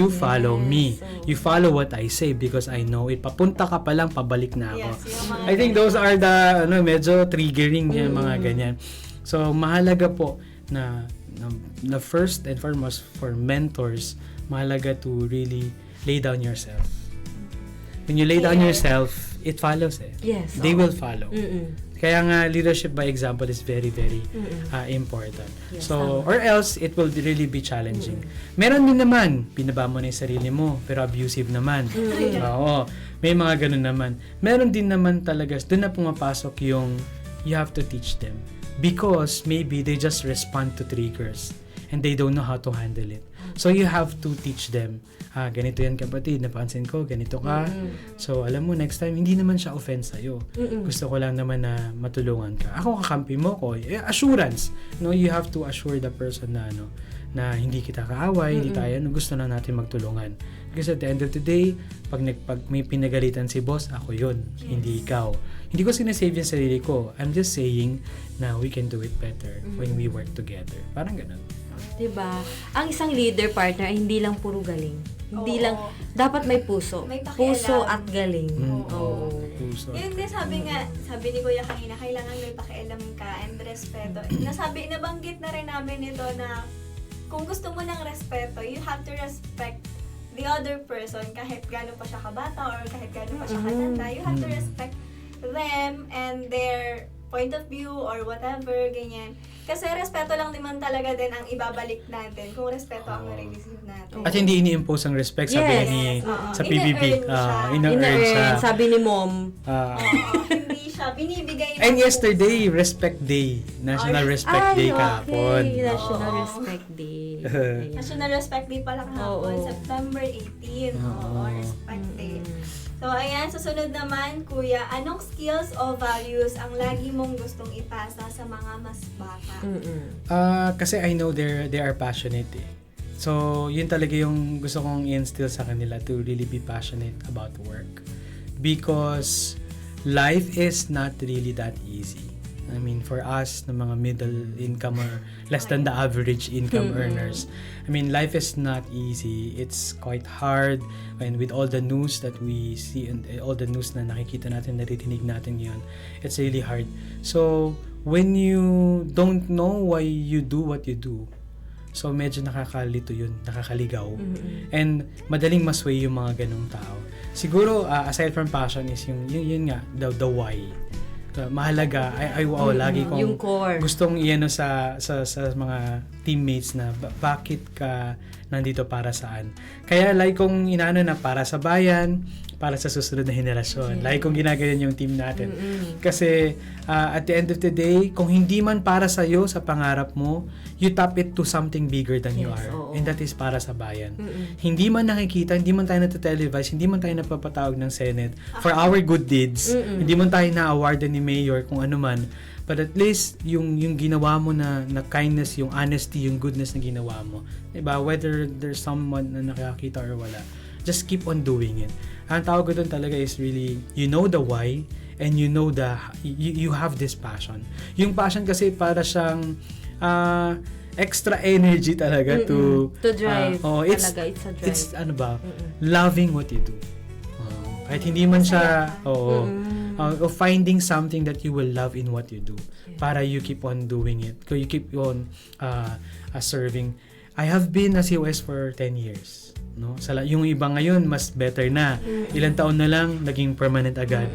follow me. You follow what I say because I know it. Papunta ka pa lang, pabalik na ako. Yes, yung mga I think those are the medyo triggering yung mga ganyan. So mahalaga po na first and foremost for mentors, mahalaga to really lay down yourself. When you lay down yourself, it follows Yes. They will follow. Mm-mm. Kaya nga leadership by example is very very important. Yes, So or else it will really be challenging. Meron din naman binaba mo na 'yung sarili mo pero abusive naman. Oo. May mga ganun naman. Meron din naman talaga doon na pumapasok yung you have to teach them because maybe they just respond to triggers and they don't know how to handle it. So you have to teach them. Ganito yan kapatid, napansin ko, ganito ka. So alam mo, next time, hindi naman siya offense sa'yo. Gusto ko lang naman na matulungan ka. Ako kakampi mo ko. Assurance. No, you have to assure the person na hindi kita kaaway, hindi tayo, gusto lang natin magtulungan. Because at the end of the day, pag may pinagalitan si boss, ako yun, hindi ikaw. Hindi ko sinasave yung sarili ko. I'm just saying na we can do it better when we work together. Parang ganun. Diba? Ang isang leader partner ay hindi lang puro galing. Hindi Oo. lang, dapat may puso. May pakialam. Puso at galing. Oo. Puso. Yun din sabi ni Kuya kanina, kailangan may pakialam ka and respeto. Nabanggit na rin namin ito na kung gusto mo ng respeto, you have to respect the other person kahit gaano pa siya kabata or kahit gaano pa siya katanda. You have to respect them and their point of view or whatever, ganyan. Kasi respeto lang naman talaga din ang ibabalik natin kung respeto ang nare-receive natin. At hindi ini-impose ang respect, sabi Yes. ni Oo. sa PBB. Ina-earn siya. Ina-earn siya. Sabi ni Mom. Hindi siya binibigay ng And yesterday, Respect Day. National Respect Day kahapon. Okay. National Oo. Respect Day. National Respect Day pala kahapon, Oo. September 18. Oo, Respect Day. So, ayan, susunod naman, Kuya, anong skills o values ang lagi mong gustong ipasa sa mga mas bata? Kasi I know they are passionate eh. So, yun talaga yung gusto kong i-instill sa kanila to really be passionate about work. Because life is not really that easy. I mean, for us, na mga middle income or less than the average income earners, I mean, life is not easy. It's quite hard. And with all the news that we see and all the news na nakikita natin, naririnig natin yun, it's really hard. So, when you don't know why you do what you do, so medyo nakakalito yun, nakakaligaw. And madaling masway yung mga ganong tao. Siguro, aside from passion is yun nga, the why. Mahalaga, lagi kong Yung core. gustong iano sa mga teammates na bakit ka nandito para saan. Kaya like kong inaano na para sa bayan, para sa susunod na henerasyon. Like kong ginagayan yung team natin. Kasi at the end of the day, kung hindi man para sa iyo, sa pangarap mo, you tap it to something bigger than you Yes, are. oo. And that is para sa bayan. Hindi man nakikita, hindi man tayo natatelevise, hindi man tayo napapatawag ng Senate for our good deeds. Hindi man tayo na-awardan ni Mayor kung ano man. But at least, yung ginawa mo na kindness, yung honesty, yung goodness na ginawa mo. Diba? Whether there's someone na nakakita or wala, just keep on doing it. Ang tawag ko doon talaga is really, you know the why, and you know you have this passion. Yung passion kasi para siyang extra energy talaga to drive. It's talaga, it's a drive. It's ano ba? Loving what you do. Kahit hindi man siya of finding something that you will love in what you do para you keep on doing it. You keep on serving. I have been a COS for 10 years. No? Yung iba ngayon, mas better na. Ilang taon na lang, naging permanent agad.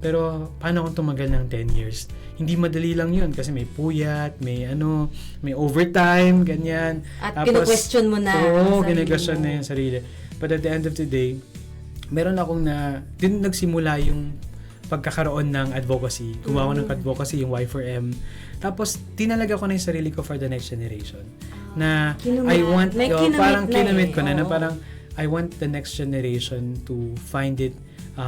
Pero, paano kung tumagal ng 10 years? Hindi madali lang yun kasi may puyat, may overtime, ganyan. At kinu-question mo na. Oo, ang sarili kinu-question mo. na yung sarili. But at the end of the day, meron akong din nagsimula yung pagkakaroon ng advocacy. Gumawa ko ng advocacy, yung Y4M. Tapos, tinalaga ko na yung sarili ko for the next generation. Na Kinumit. I want, May parang kinumit na kinumit ko na, eh. na parang I want the next generation to find it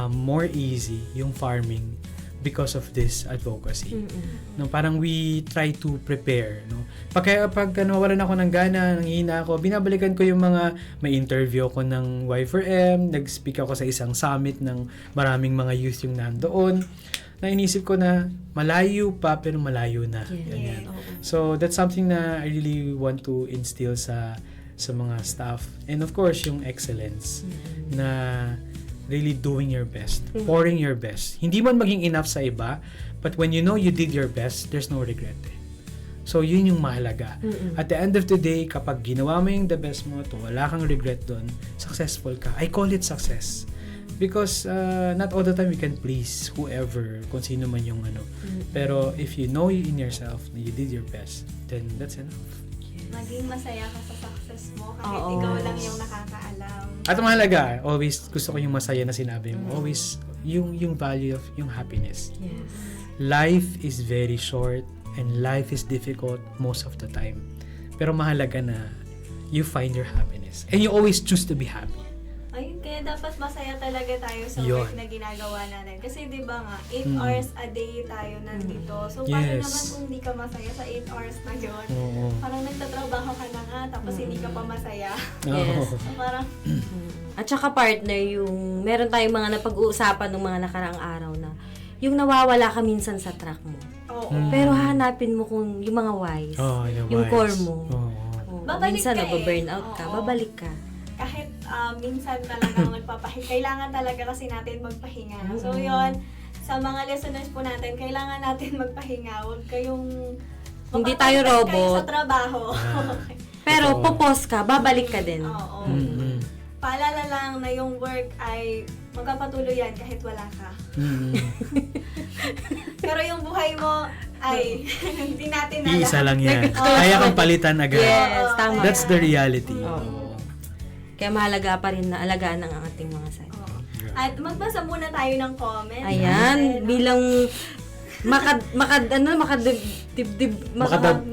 more easy, yung farming, because of this advocacy. No, parang we try to prepare. No? Pag nawalan ako ng gana, nanghihina ako, binabalikan ko yung may interview ako ng Y4M, nag-speak ako sa isang summit ng maraming mga youth yung nandoon, na inisip ko na malayo pa pero malayo na. Ganyan. So that's something na I really want to instill sa mga staff. And of course, yung excellence na really doing your best, pouring your best. Hindi man maging enough sa iba, but when you know you did your best, there's no regret eh. So, yun yung mahalaga. At the end of the day, kapag ginawa mo yung the best mo, wala kang regret doon, successful ka. I call it success. Because not all the time we can please whoever, kung sino man yung Pero if you know in yourself na you did your best, then that's enough. Maging masaya ka sa success mo kahit Oo. ikaw lang yung nakakaalam. At mahalaga, always gusto ko yung masaya na sinabi mo. Always yung value of yung happiness. Yes. Life is very short and life is difficult most of the time. Pero mahalaga na you find your happiness. And you always choose to be happy. Ayun, kaya dapat masaya talaga tayo sa Yun. work na ginagawa natin. Kasi di ba nga, 8 hours a day tayo nandito. So, paano Yes. naman kung hindi ka masaya sa 8 hours na yun? Oo. Parang nagtatrabaho ka na nga, tapos hindi ka pa masaya. Yes. Oo. So, parang, At saka partner, meron tayong mga napag-uusapan ng mga nakaraang araw na yung nawawala ka minsan sa track mo. oo. Pero hanapin mo kung yung mga whys. Oh, yung wise. core mo. Oo. Oo. Babalik Minsan ka nag-burn out ka, Oo. babalik ka. Kahit minsan talagang kailangan talaga kasi natin magpahinga. So yon, sa mga listeners po natin, kailangan natin magpahinga. Huwag kayong Hindi tayo mapapagod kayo robot. sa trabaho. Pero Totoo. popos ka, babalik ka din. Oo. Mm-mm. Paalala lang na yung work ay magpapatuloy yan kahit wala ka. Mm-mm. Pero yung buhay mo ay hindi natin alam. Iisa lang yan. Oo. Kaya kang palitan agad. Yes, tama. That's the reality. Oo. Kaya mahalaga pa rin na alagaan ng ating mga side. Oo. At magbasa muna tayo ng comments. Ayan, bilang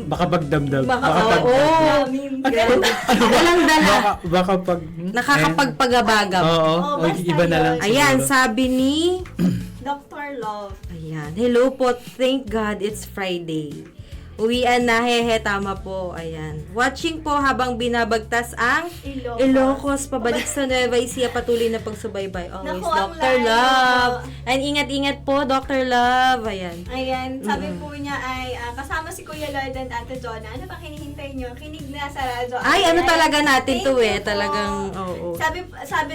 Makabagdamdam. oo. Walang dala. Baka pag... Nakakapagpagabagam. Oo. Oo, O, basta iba na lang. yun. Ayan, siguro. sabi ni... Dr. Love. Ayan, hello po, thank God it's Friday. Uwian na, hehe, tama po. Ayan. Watching po habang binabagtas ang Ilocos, pabalik sa Nueva Ecija, patuloy na pagsubaybay. Always, Naku, ang Dr. layo. Love. And ingat-ingat po, Dr. Love. Ayan. Ayan, sabi po niya ay kasama si Kuya Lloyd and Ate Jonah. Ano ba kinihintay niyo? Kinig na sa radyo. Ay, ano talaga natin Thank to you eh. po. Talagang, oo. Sabi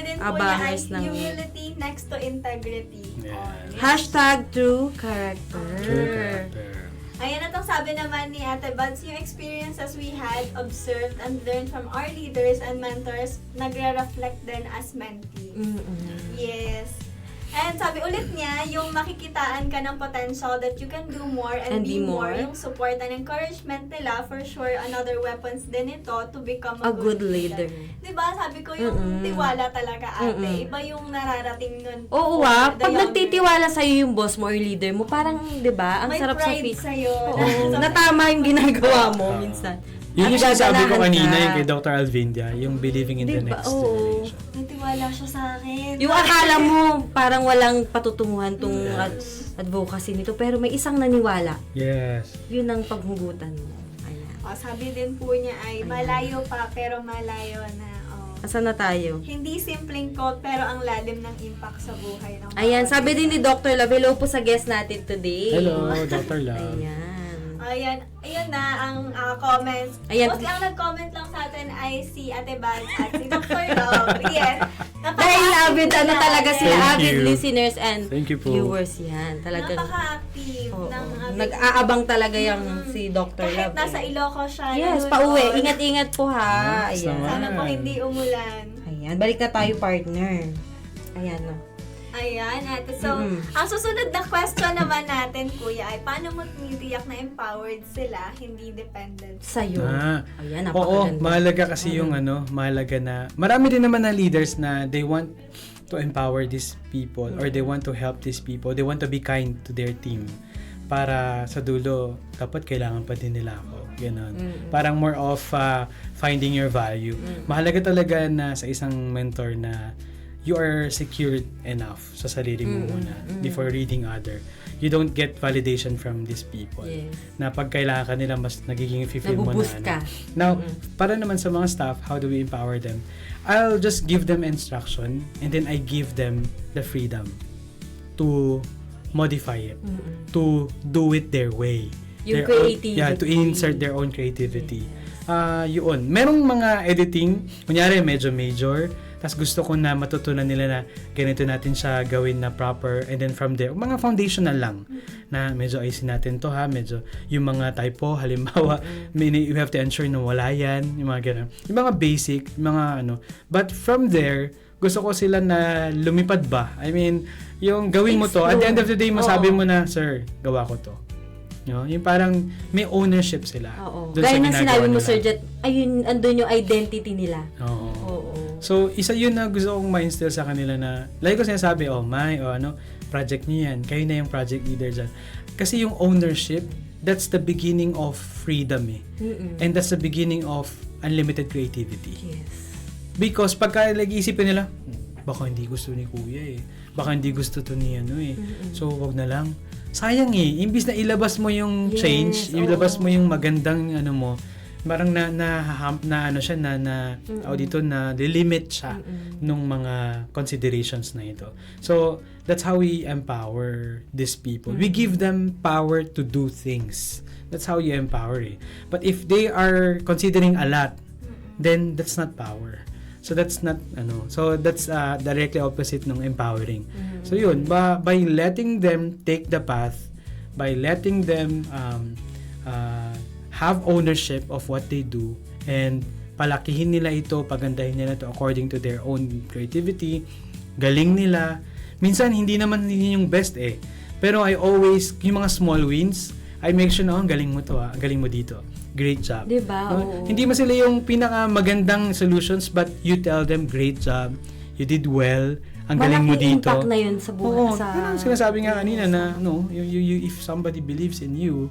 din po niya ay Abangers ng- humility next to integrity. Yeah. Oh, yes. Hashtag true character. True character. Ayan, itong sabi naman ni Ate Buds, yung experiences we had, observed, and learned from our leaders and mentors, nagre-reflect din as mentee. Mm-mm. Yes. And sabi ulit niya, yung makikitaan ka ng potential that you can do more and, be more. Yung support and encouragement nila, for sure, another weapons din ito to become A good leader. Diba? Sabi ko yung tiwala talaga, ate. Iba yung nararating nun. Oo for the pag younger. nagtitiwala sa'yo yung boss mo or leader mo, parang, di ba, ang May sarap sa pride feet. sa'yo. Oo, na tama yung ginagawa mo minsan. Yun yung At sinasabi ko gaganahan kanina, ka. yung kay Dr. Alvindia, yung believing in the Diba? next Oo. generation. Nagtiwala siya sa akin. Yung akala mo parang walang patutunguhan tong advocacy nito, pero may isang naniwala. Yes. Yun ang paghugutan mo. Ayan. Sabi din po niya ay malayo pa pero malayo na. Asan na tayo? Hindi simpleng quote pero ang lalim ng impact sa buhay ng Ayan, bawat sabi isa. din ni Dr. Love, hello po sa guest natin today. Hello, Dr. Love. Ayan. Ayun na ang comments. Ayan. Mostly ang nag-comment lang sa atin ay si Ate Baz at si Dr. Love. Yes. Dahil avid, ano talaga sila, Thank avid you. listeners and Thank you po. viewers yan. Talagang, Napaka-active oo. ng ating- Nag-aabang talaga yung si Dr. Kahit Love. nasa eh. Ilocos siya. Yes, nanonood. pauwi. Ingat-ingat po ha. Yes, Ayan. naman. Sana po hindi umulan. Ayan, balik na tayo partner. Ayan no. Ayan, ate. So, ang susunod na question naman natin, kuya, ay paano mo tinitiyak na empowered sila, hindi dependent? Sa'yo. Ayan, Oo, napakaganda. mahalaga kasi yung mahalaga na, marami din naman na leaders na they want to empower these people or they want to help these people. They want to be kind to their team. Para sa dulo, dapat kailangan pa din nila ako. Ganon. Parang more of finding your value. Mahalaga talaga na sa isang mentor na you are secured enough sa sarili mo muna before reading other. You don't get validation from these people. Yes. Na pag kailangan ka nila, mas nagiging feel mo na. Nabuboost ka. Now, para naman sa mga staff, how do we empower them? I'll just give them instruction and then I give them the freedom to modify it, to do it their way. Yung Their own- creativity. to insert their own creativity. Yun. Merong mga editing, kunyari medyo major, tas gusto ko na matutunan nila na ganito natin siya gawin na proper, and then from there, mga foundational lang, na medyo ayusin natin to ha, medyo yung mga typo, halimbawa, you have to ensure na wala yan, yung mga ganun. Yung mga basic, yung mga ano, but from there, gusto ko sila na lumipad ba? I mean, yung gawin mo to, at the end of the day, masabi mo na, sir, gawa ko to. No? Yung parang may ownership sila. Oo. dun Gaya sa ng ginagawa sinabi mo, nila. Sir Jet, ayun, andun yung identity nila. Oo. Oo. So, isa yun na gusto kong ma-instill sa kanila na, lagi ko sinasabi, project niyo yan, kayo na yung project leader dyan. Kasi yung ownership, that's the beginning of freedom eh. And that's the beginning of unlimited creativity. Yes. Because pagka nag-iisipin nila, baka hindi gusto ni kuya eh. Baka hindi gusto to ni ano eh. So, wag na lang. Sayang eh. Imbis na ilabas mo yung Yes, change, ilabas oo. mo yung magandang ano mo, parang ano siya dito na delimit siya nung mga considerations na ito. So, that's how we empower these people. We give them power to do things. That's how you empower eh. But if they are considering a lot, then that's not power. So that's not directly opposite ng empowering. So yun, by letting them take the path, by letting them have ownership of what they do, and palakihin nila ito, pagandahin nila ito according to their own creativity, galing nila. Minsan hindi naman yun yung best pero I always, yung mga small wins, I make sure na, ang galing mo to, ang galing mo dito, great job. Diba? No? Oo. Hindi mo sila yung pinaka magandang solutions, but you tell them, great job, you did well, ang galing mo Malaking dito. impact na yun sa buhay. Oo, yun ang sinasabi nga kanina na, you, if somebody believes in you,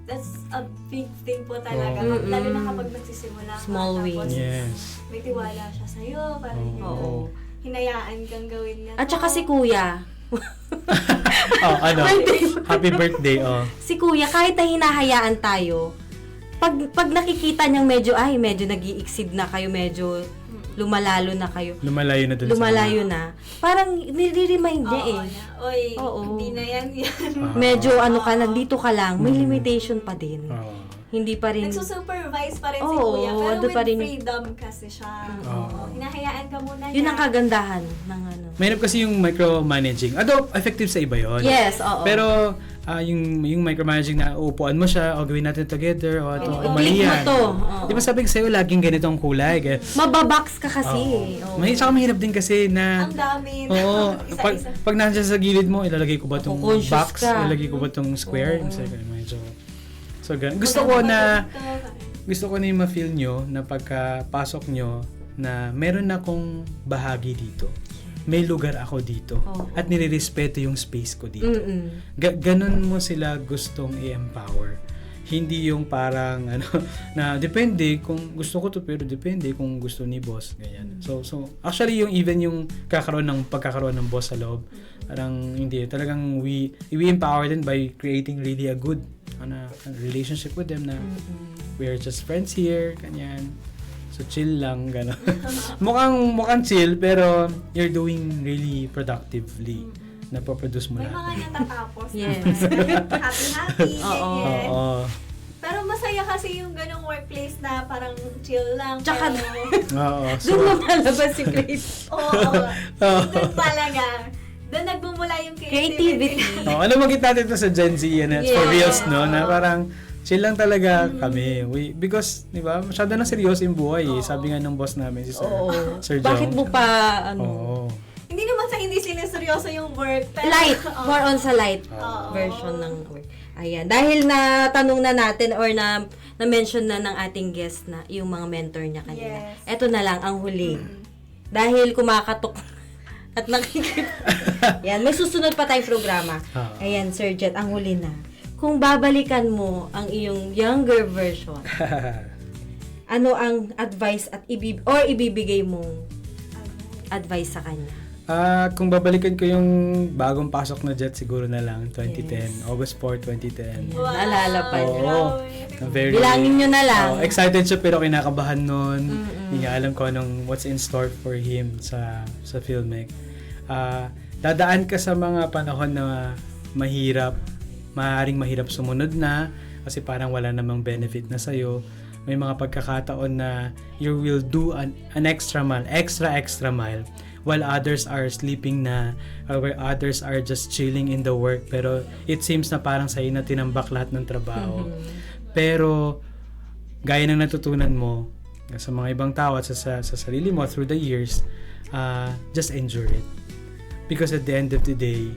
That's a big thing po talaga. Oo. Lalo na kapag nagsisimula ka. Small tapos wins. yes. may tiwala siya sa'yo. Parang Oo. hinayaan kang gawin niya. At saka si Kuya. Happy birthday, Si Kuya, kahit na hinahayaan tayo, pag nakikita niyang medyo nag-i-exceed na kayo, medyo lumalalo na kayo. Lumalayo na dun Lumalayo na. Parang nire-remind niya Oo, na, Oy, Oo. hindi na yan. Medyo nandito ka lang, may limitation pa din. Hindi pa rin. Nagsusupervise pa rin si Oo, Kuya. Pero ando with pa rin. freedom kasi siya. Oo. Hinahayaan ka muna Yun niya. ang kagandahan ng ano. Mahirap kasi yung micromanaging. Although, effective sa iba yun. Yes, oo. Pero, yung micromanaging na uupuan mo siya, o gawin natin together, o ito, Oo. mali I-click mo yan. to. Oo. Di ba sabi ko sa'yo, laging ganito ang kulay. Mababox ka kasi. Oo. Tsaka mahirap din kasi na, Ang dami. oo, Isa-isa. pag nandiyan sa gilid mo, ilalagay ko ba itong Conscious box? ka. Ilalagay ko ba itong square? Oo. Medyo, so, ganun. Gusto ko na yung ma-feel nyo na pagkapasok nyo na meron akong bahagi dito. May lugar ako dito. Oo. At nire-respeto yung space ko dito. Mm-mm. Ganun mo sila gustong i-empower. Hindi yung parang na depende kung gusto ko to, pero depende kung gusto ni boss, ganyan. So actually yung even yung pagkakaroon ng boss sa loob, parang hindi talagang we empower them by creating really a good relationship with them na we're just friends here, ganyan. So chill lang, gano'n. mukhang chill, pero you're doing really productively. Napoproduce mo May lahat. mga natatapos. Yes. Happy-happy. Oo. ganyan. Oo. Pero masaya kasi yung ganong workplace na parang chill lang. Tsaka- pero, Oo. Doon mo palabas si Grace. oo. Doon talaga. Doon nagmumula yung Creativity. Ano magkita natin ito sa Gen Z, for Yeah. reals, no? Na parang chill lang talaga kami. Because, di ba, masyado na seryoso yung buhay. Sabi nga ng boss namin, si Sir, Oo. Sir Jong. Bakit mo pa, Oo. Hindi naman sa hindi siniseryoso yung work. Pero, light, Oo. more on sa light Oo. version ng work. Ayan, dahil na tanong na natin or na-mention na ng ating guest na yung mga mentor niya kanina. Yes. Ito na lang ang huli. Dahil kumakatok at nakikita. Yan, may susunod pa tayong programa. Ayan, Sir Jet, ang huli na. Kung babalikan mo ang iyong younger version, ano ang advice at ibibigay mong advice sa kanya? Kung babalikan ko yung bagong pasok na Jet, siguro na lang, 2010. August 4, 2010. Wow. Naalala pa niya. Oo. Very, Bilangin nyo na lang. excited siya pero kinakabahan nun. Hindi niya alam ko what's in store for him sa Filmek. Dadaan ka sa mga panahon na mahirap, maaaring mahirap sumunod na kasi parang wala namang benefit na sa'yo. May mga pagkakataon na you will do an extra mile while others are sleeping na, or where others are just chilling in the work, pero it seems na parang sa'yo na tinambak lahat ng trabaho. Pero gaya ng natutunan mo sa mga ibang tao at sa sarili mo through the years, just endure it. Because at the end of the day,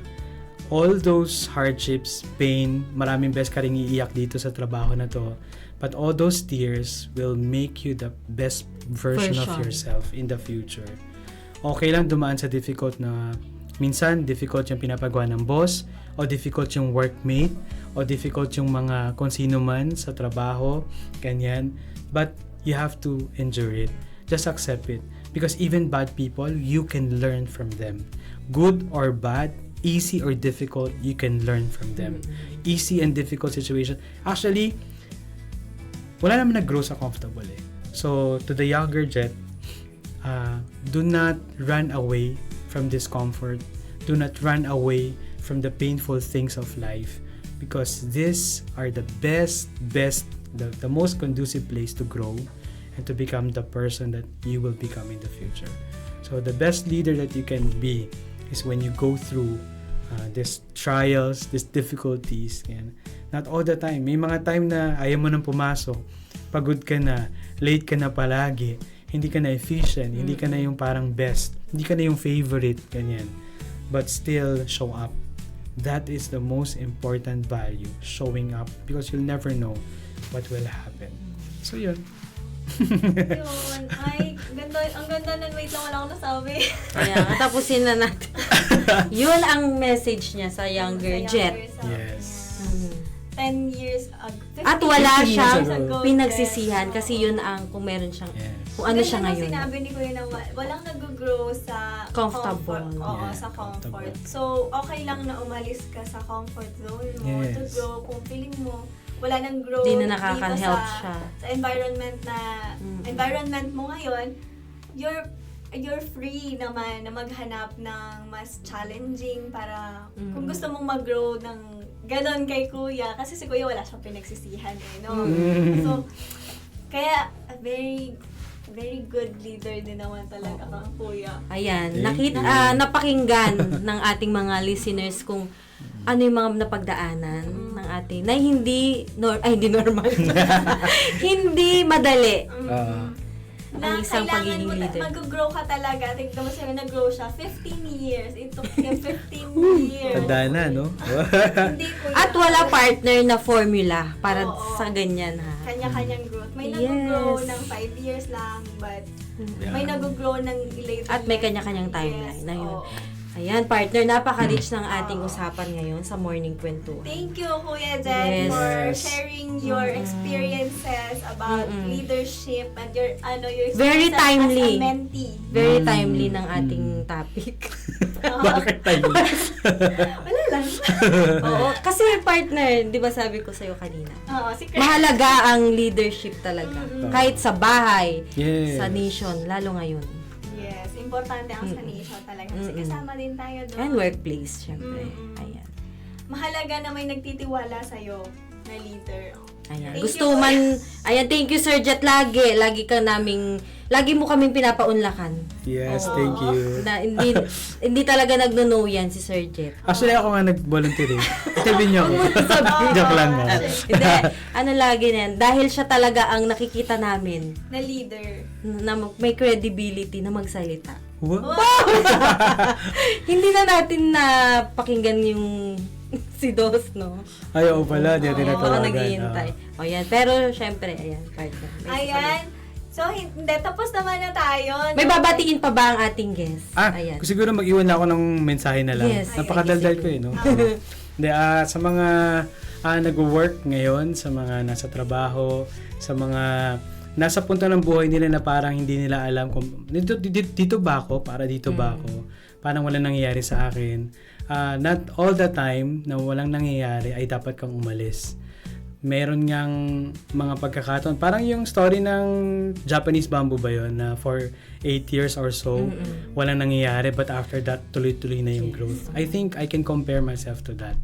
all those hardships, pain, maraming beses ka rin iiyak dito sa trabaho na to, but all those tears will make you the best version of yourself in the future. Okay lang dumaan sa difficult na, minsan difficult yung pinapagawa ng boss, o difficult yung workmate, o difficult yung mga kung sino man sa trabaho, ganyan. But you have to endure it. Just accept it. Because even bad people, you can learn from them. Good or bad, easy or difficult, you can learn from them. Easy and difficult situation. Actually, wala naman nag-grow sa comfortable eh. So, to the younger Jet, do not run away from discomfort. Do not run away from the painful things of life. Because these are the best, the most conducive place to grow and to become the person that you will become in the future. So the best leader that you can be is when you go through these trials, these difficulties, and not all the time. May mga time na ayaw mo nang pumasok, pagod ka na, late ka na palagi, hindi ka na efficient, hindi ka na yung parang best, hindi ka na yung favorite, ganyan. But still show up. That is the most important value, showing up, because you'll never know what will happen. So yun. Yun. Ay, ganda, ang ganda nun. Wait lang, wala akong nasabi. Kaya, tapusin na natin. Yun ang message niya sa younger Sa Jet. younger self Yes. niya. 10 years ago. At wala 15 years siyang ago. pinagsisihan Jet. kasi yun ang kung meron siyang Yes. kung ano siya Ganda nung ngayon. sinabi ni Kuya na walang nag-grow sa Comfortable. comfort. Oo, Yeah, sa comfort. comfortable. So, okay lang na umalis ka sa comfort zone mo Yes. to grow. Kung feeling mo wala nang growth Di na dito nakaka-help siya. sa environment mo ngayon, you're free naman na maghanap ng mas challenging para kung gusto mong mag-grow ng ganon kay Kuya. Kasi si Kuya wala siyang pinagsisihan eh, no? So, kaya very very good leader din naman talaga kang Kuya. Ayan, Thank you. napakinggan ng ating mga listeners kung ano yung mga napagdaanan ng ating na hindi hindi normal. Hindi madali. Na Ang isang kailangan pagiging mo, leader. mag-grow ka talaga. Tignan mo siya, nag-grow siya. 15 years. It took him 15 years. Tanda na, no? Hindi Kuya. At wala partner na formula para Oo. sa ganyan ha. Kanya-kanyang growth. May Yes. nag-grow ng 5 years lang, but may nag-grow ng later. At may kanya-kanyang timeline Yes, na yun. oo. Ayan, partner, napaka-rich ng ating usapan ngayon sa Morning Kwentuhan. Thank you, Kuya Jen, Yes. for sharing your experiences about leadership and your Very experiences timely. as a mentee. Very timely ng ating topic. Bakit tayo? Wala lang. Oo, kasi partner, di ba sabi ko sa'yo kanina, Oo, si Chris. mahalaga ang leadership talaga. Kahit sa bahay, Yes. sa nation, lalo ngayon. Yes, importante ang sa nation talaga. Kasi kasama din tayo doon. And workplace, syempre. Ayan. Mahalaga na may nagtitiwala sa'yo na leader. Ayan. Thank Gusto you. man, ayan, thank you Sir Jet lagi. Lagi mo kaming pinapaunlakan. Yes, Oo. thank you. Na, hindi talaga nagno-know yan si Sir Jet. Actually, ako nga nag-volunteer eh. Interview niyo ako. Joke lang nga. Hindi, ano lagi na yan, dahil siya talaga ang nakikita namin Na leader. na may credibility na magsalita. What? Hindi na natin na pakinggan yung si Dos, no? Ay, oo pala. Di natin Baka natawagan. naghihintay. O yan, pero syempre, ayan, partner. may Ayan. So, hindi. Tapos naman na tayo. May babatiin pa ba ang ating guest? Ayan. Siguro mag-iwan na ako ng mensahe na lang. Yes. Napakadaldal Sige, ko eh, no? Hindi, sa mga nag-work ngayon, sa mga nasa trabaho, sa mga nasa punto ng buhay nila na parang hindi nila alam kung dito ba ako, para dito ba ako, parang walang nangyayari sa akin. Not all the time na walang nangyayari ay dapat kang umalis. Meron ngang mga pagkakataon. Parang yung story ng Japanese bamboo ba yun, na for 8 years or so, walang nangyayari, but after that, tuloy-tuloy na yung growth. I think I can compare myself to that.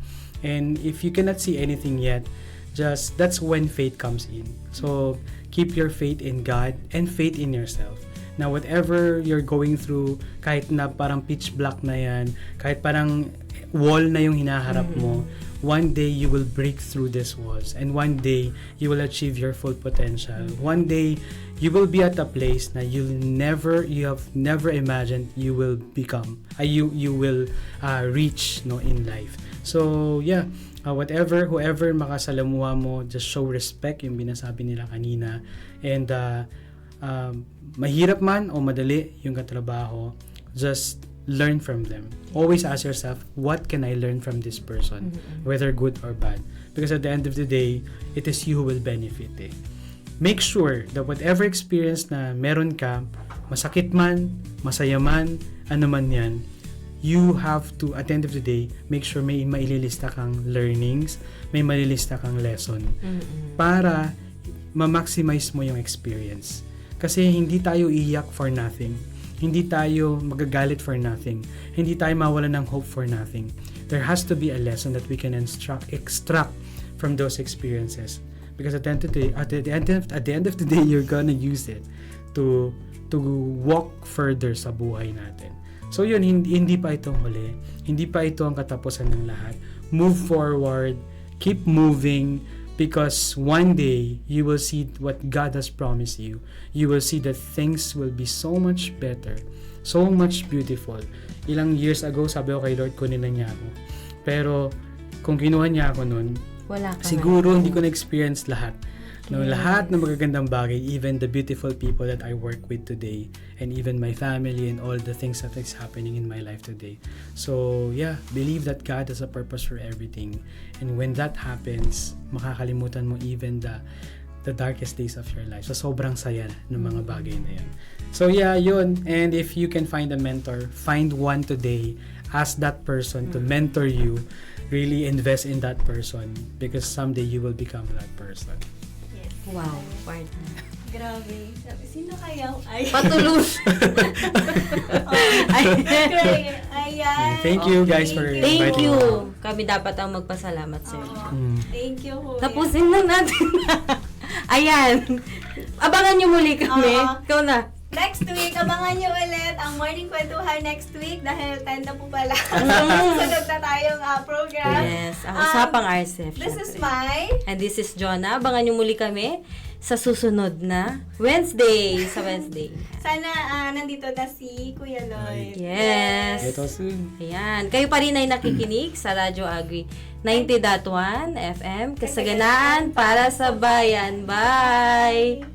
And if you cannot see anything yet, that's when faith comes in. So, keep your faith in God and faith in yourself. Now, whatever you're going through, kahit na parang pitch black na yan, kahit parang wall na yung hinaharap mo, one day you will break through these walls, and one day you will achieve your full potential. One day you will be at a place na you have never imagined you will become, you will reach, no, in life. So yeah, whoever makasalamuha mo, just show respect, yung binasabi nila kanina. And mahirap man o madali yung katrabaho, just learn from them. Always ask yourself, what can I learn from this person? Whether good or bad. Because at the end of the day, it is you who will benefit eh. Make sure that whatever experience na meron ka, masakit man, masaya man, ano man yan, you have to, at the end of the day, make sure may maililista kang learnings, may malilista kang lesson para ma-maximize mo yung experience. Kasi hindi tayo iyak for nothing. Hindi tayo magagalit for nothing. Hindi tayo mawalan ng hope for nothing. There has to be a lesson that we can extract from those experiences. Because at the end of the day, you're gonna use it to walk further sa buhay natin. So yun, hindi pa itong huli. Hindi pa ito ang katapusan ng lahat. Move forward, keep moving, because one day, you will see what God has promised you. You will see that things will be so much better, so much beautiful. Ilang years ago, sabi ko kay Lord, kunin na niya ako. Pero, kung kinuha niya ako nun, Wala ka siguro hindi ko na-experience lahat. No, lahat ng magagandang bagay, even the beautiful people that I work with today, and even my family and all the things that is happening in my life today. So, yeah, believe that God has a purpose for everything. And when that happens, makakalimutan mo even the darkest days of your life. So, sobrang saya ng mga bagay na yan. So, yeah, yun. And if you can find a mentor, find one today. Ask that person to mentor you. Really invest in that person, because someday you will become that person. Wow, partner. Grabe. Sabi, sino kaya? Ay. Patulus. Great. Ayan. Thank you guys for Thank Thank inviting you. me. Kami dapat ang magpasalamat sir. Thank you, Kuya. Tapusin lang natin. Ayan. Abangan nyo muli kami. Oo. Ikaw na. Next week, abangan nyo ulit ang Morning Kwentuhan next week dahil 10 na po pala. Sunod na tayong program. Yes, ang usapang RCF. This is syempre. my... And this is Jonah. Abangan nyo muli kami sa susunod na Wednesday. Sana nandito na si Kuya Lloyd. Yes. Ito soon. Ayan. Kayo pa rin ay nakikinig sa Radyo Agri 90.1 FM. Kasaganaan para sa bayan. Bye!